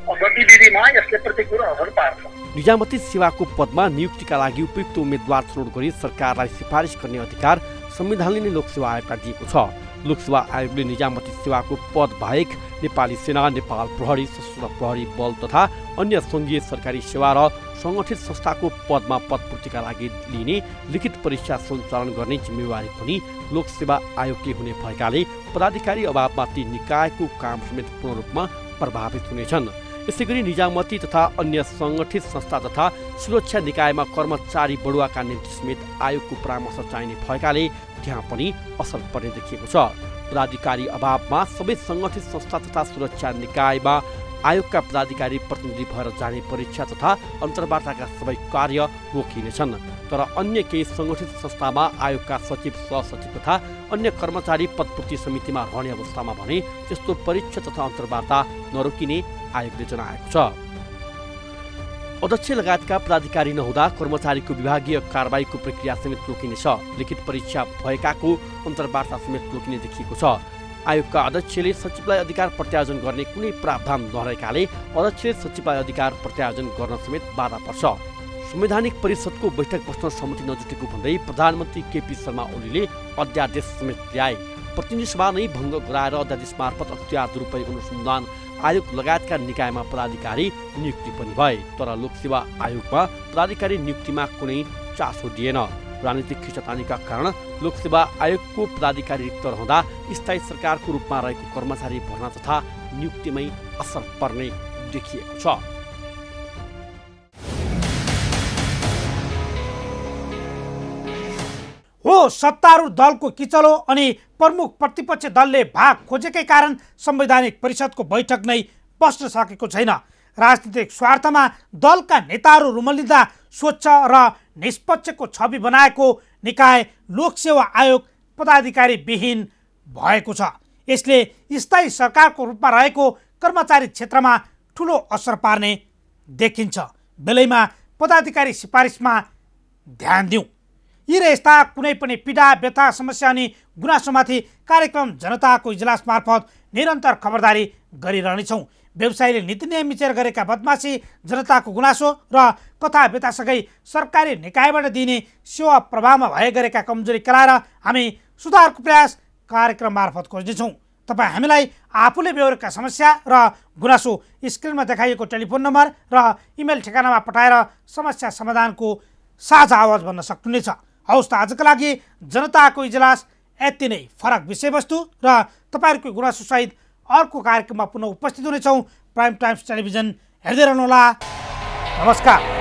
गतिविधिमा यसले प्रतिकूल असर पार्छ। निजामती सेवाको पदमा नियुक्तिका लागि उपयुक्त उम्मेद्वार छनौट गरी सरकारलाई सिफारिस गर्ने अधिकार संविधानले नै लोकसेवा आयोगलाई दिएको छ। लोकसेवा आयोगले निजामती सेवाको पद बाहेक नेपाली सेना, नेपाल प्रहरी, सशस्त्र प्रहरी बल तथा अन्य सङ्घीय सरकारी सेवा र सङ्गठित संस्थाको पदमा पदपूर्तिका लागि लिने लिखित परीक्षा सञ्चालन गर्ने जिम्मेवारी पनि लोकसेवा आयोगले हुने भएकाले पदाधिकारी अभावमा ती निकायको काम समेत पूर्ण रूपमा प्रभावित हुनेछन्। यसैगरी निजामती तथा अन्य सङ्गठित संस्था तथा सुरक्षा निकायमा कर्मचारी बढुवाका निम्ति समेत आयोगको परामर्श चाहिने भएकाले त्यहाँ पनि असर पर्ने देखिएको छ। पदाधिकारी अभावमा सबै सङ्गठित संस्था तथा सुरक्षा निकायमा आयोगका पदाधिकारी प्रतिनिधि भएर जाने परीक्षा तथा अन्तर्वार्ताका सबै कार्य रोकिनेछन्। तर अन्य केही सङ्गठित संस्थामा आयोगका सचिव, सहसचिव तथा अन्य कर्मचारी पदपूर्ति समितिमा रहने अवस्थामा भने त्यस्तो परीक्षा तथा अन्तर्वार्ता नरोकिने आयोगले जनाएको छ। अध्यक्ष लगायतका पदाधिकारी नहुँदा कर्मचारीको विभागीय कारबाहीको प्रक्रिया समेत रोकिनेछ। लिखित परीक्षा भएकाको अन्तर्वार्ता समेत रोकिने देखिएको छ। आयोगका अध्यक्षले सचिवलाई अधिकार प्रत्यायोजन गर्ने कुनै प्रावधान नरहेकाले अध्यक्षले सचिवलाई अधिकार प्रत्यायोजन गर्न समेत बाधा पर्छ। संवैधानिक परिषदको बैठक बस्न सहमति नजुटेको भन्दै प्रधानमन्त्री केपी शर्मा ओलीले अध्यादेश समेत ल्याए। प्रतिनिधि सभा नै भङ्ग गराएर अध्यादेश मार्फत अख्तियार दुरुपयोग अनुसन्धान आयोग लगायतका निकायमा पदाधिकारी नियुक्ति पनि भए। तर लोकसेवा आयोगमा पदाधिकारी नियुक्तिमा कुनै चासो दिएन। राजनीतिक खिचतानीका कारण लोकसेवा आयोगको पदाधिकारी रिक्त रहँदा स्थायी सरकारको रूपमा रहेको कर्मचारी भर्ना तथा नियुक्तिमै असर पर्ने देखिएको छ। हो, सत्तारूढ दलको किचलो अनि प्रमुख प्रतिपक्ष दलले भाग खोजेकै कारण संवैधानिक परिषदको बैठक नै बस्न सकेको छैन। राजनीतिक स्वार्थमा दलका नेताहरू रुमल्लिँदा स्वच्छ र निष्पक्षको छवि बनाएको निकाय लोकसेवा आयोग पदाधिकारी विहीन भएको छ। यसले स्थायी सरकारको रूपमा रहेको कर्मचारी क्षेत्रमा ठुलो असर पार्ने देखिन्छ। बेलैमा पदाधिकारी सिफारिसमा ध्यान दिउँ। यी र यस्ता कुनै पनि पीडा, व्यथा, समस्या अनि गुनासोमाथि कार्यक्रम जनताको इजलास मार्फत निरन्तर खबरदारी गरिरहनेछौँ। व्यवसायीले नीति नियम मिचेर गरेका बदमासी, जनताको गुनासो र कथा व्यथासँगै सरकारी निकायबाट दिने सेवा प्रभावमा भए गरेका कमजोरी केलाएर हामी सुधारको प्रयास कार्यक्रम मार्फत खोज्नेछौँ। तपाईँ हामीलाई आफूले बेहोरेका समस्या र गुनासो स्क्रिनमा देखाइएको टेलिफोन नम्बर र इमेल ठेगानामा पठाएर समस्या समाधानको साझा आवाज भन्न सक्नुहुनेछ। हवस् त, आजका लागि जनताको इजलास यति नै। फरक विषयवस्तु र तपाईँहरूको गुनासोसहित अर्को कार्यक्रममा पुनः उपस्थित हुनेछौँ। प्राइम टाइम्स टेलिभिजन हेर्दै रहनुहोला। नमस्कार।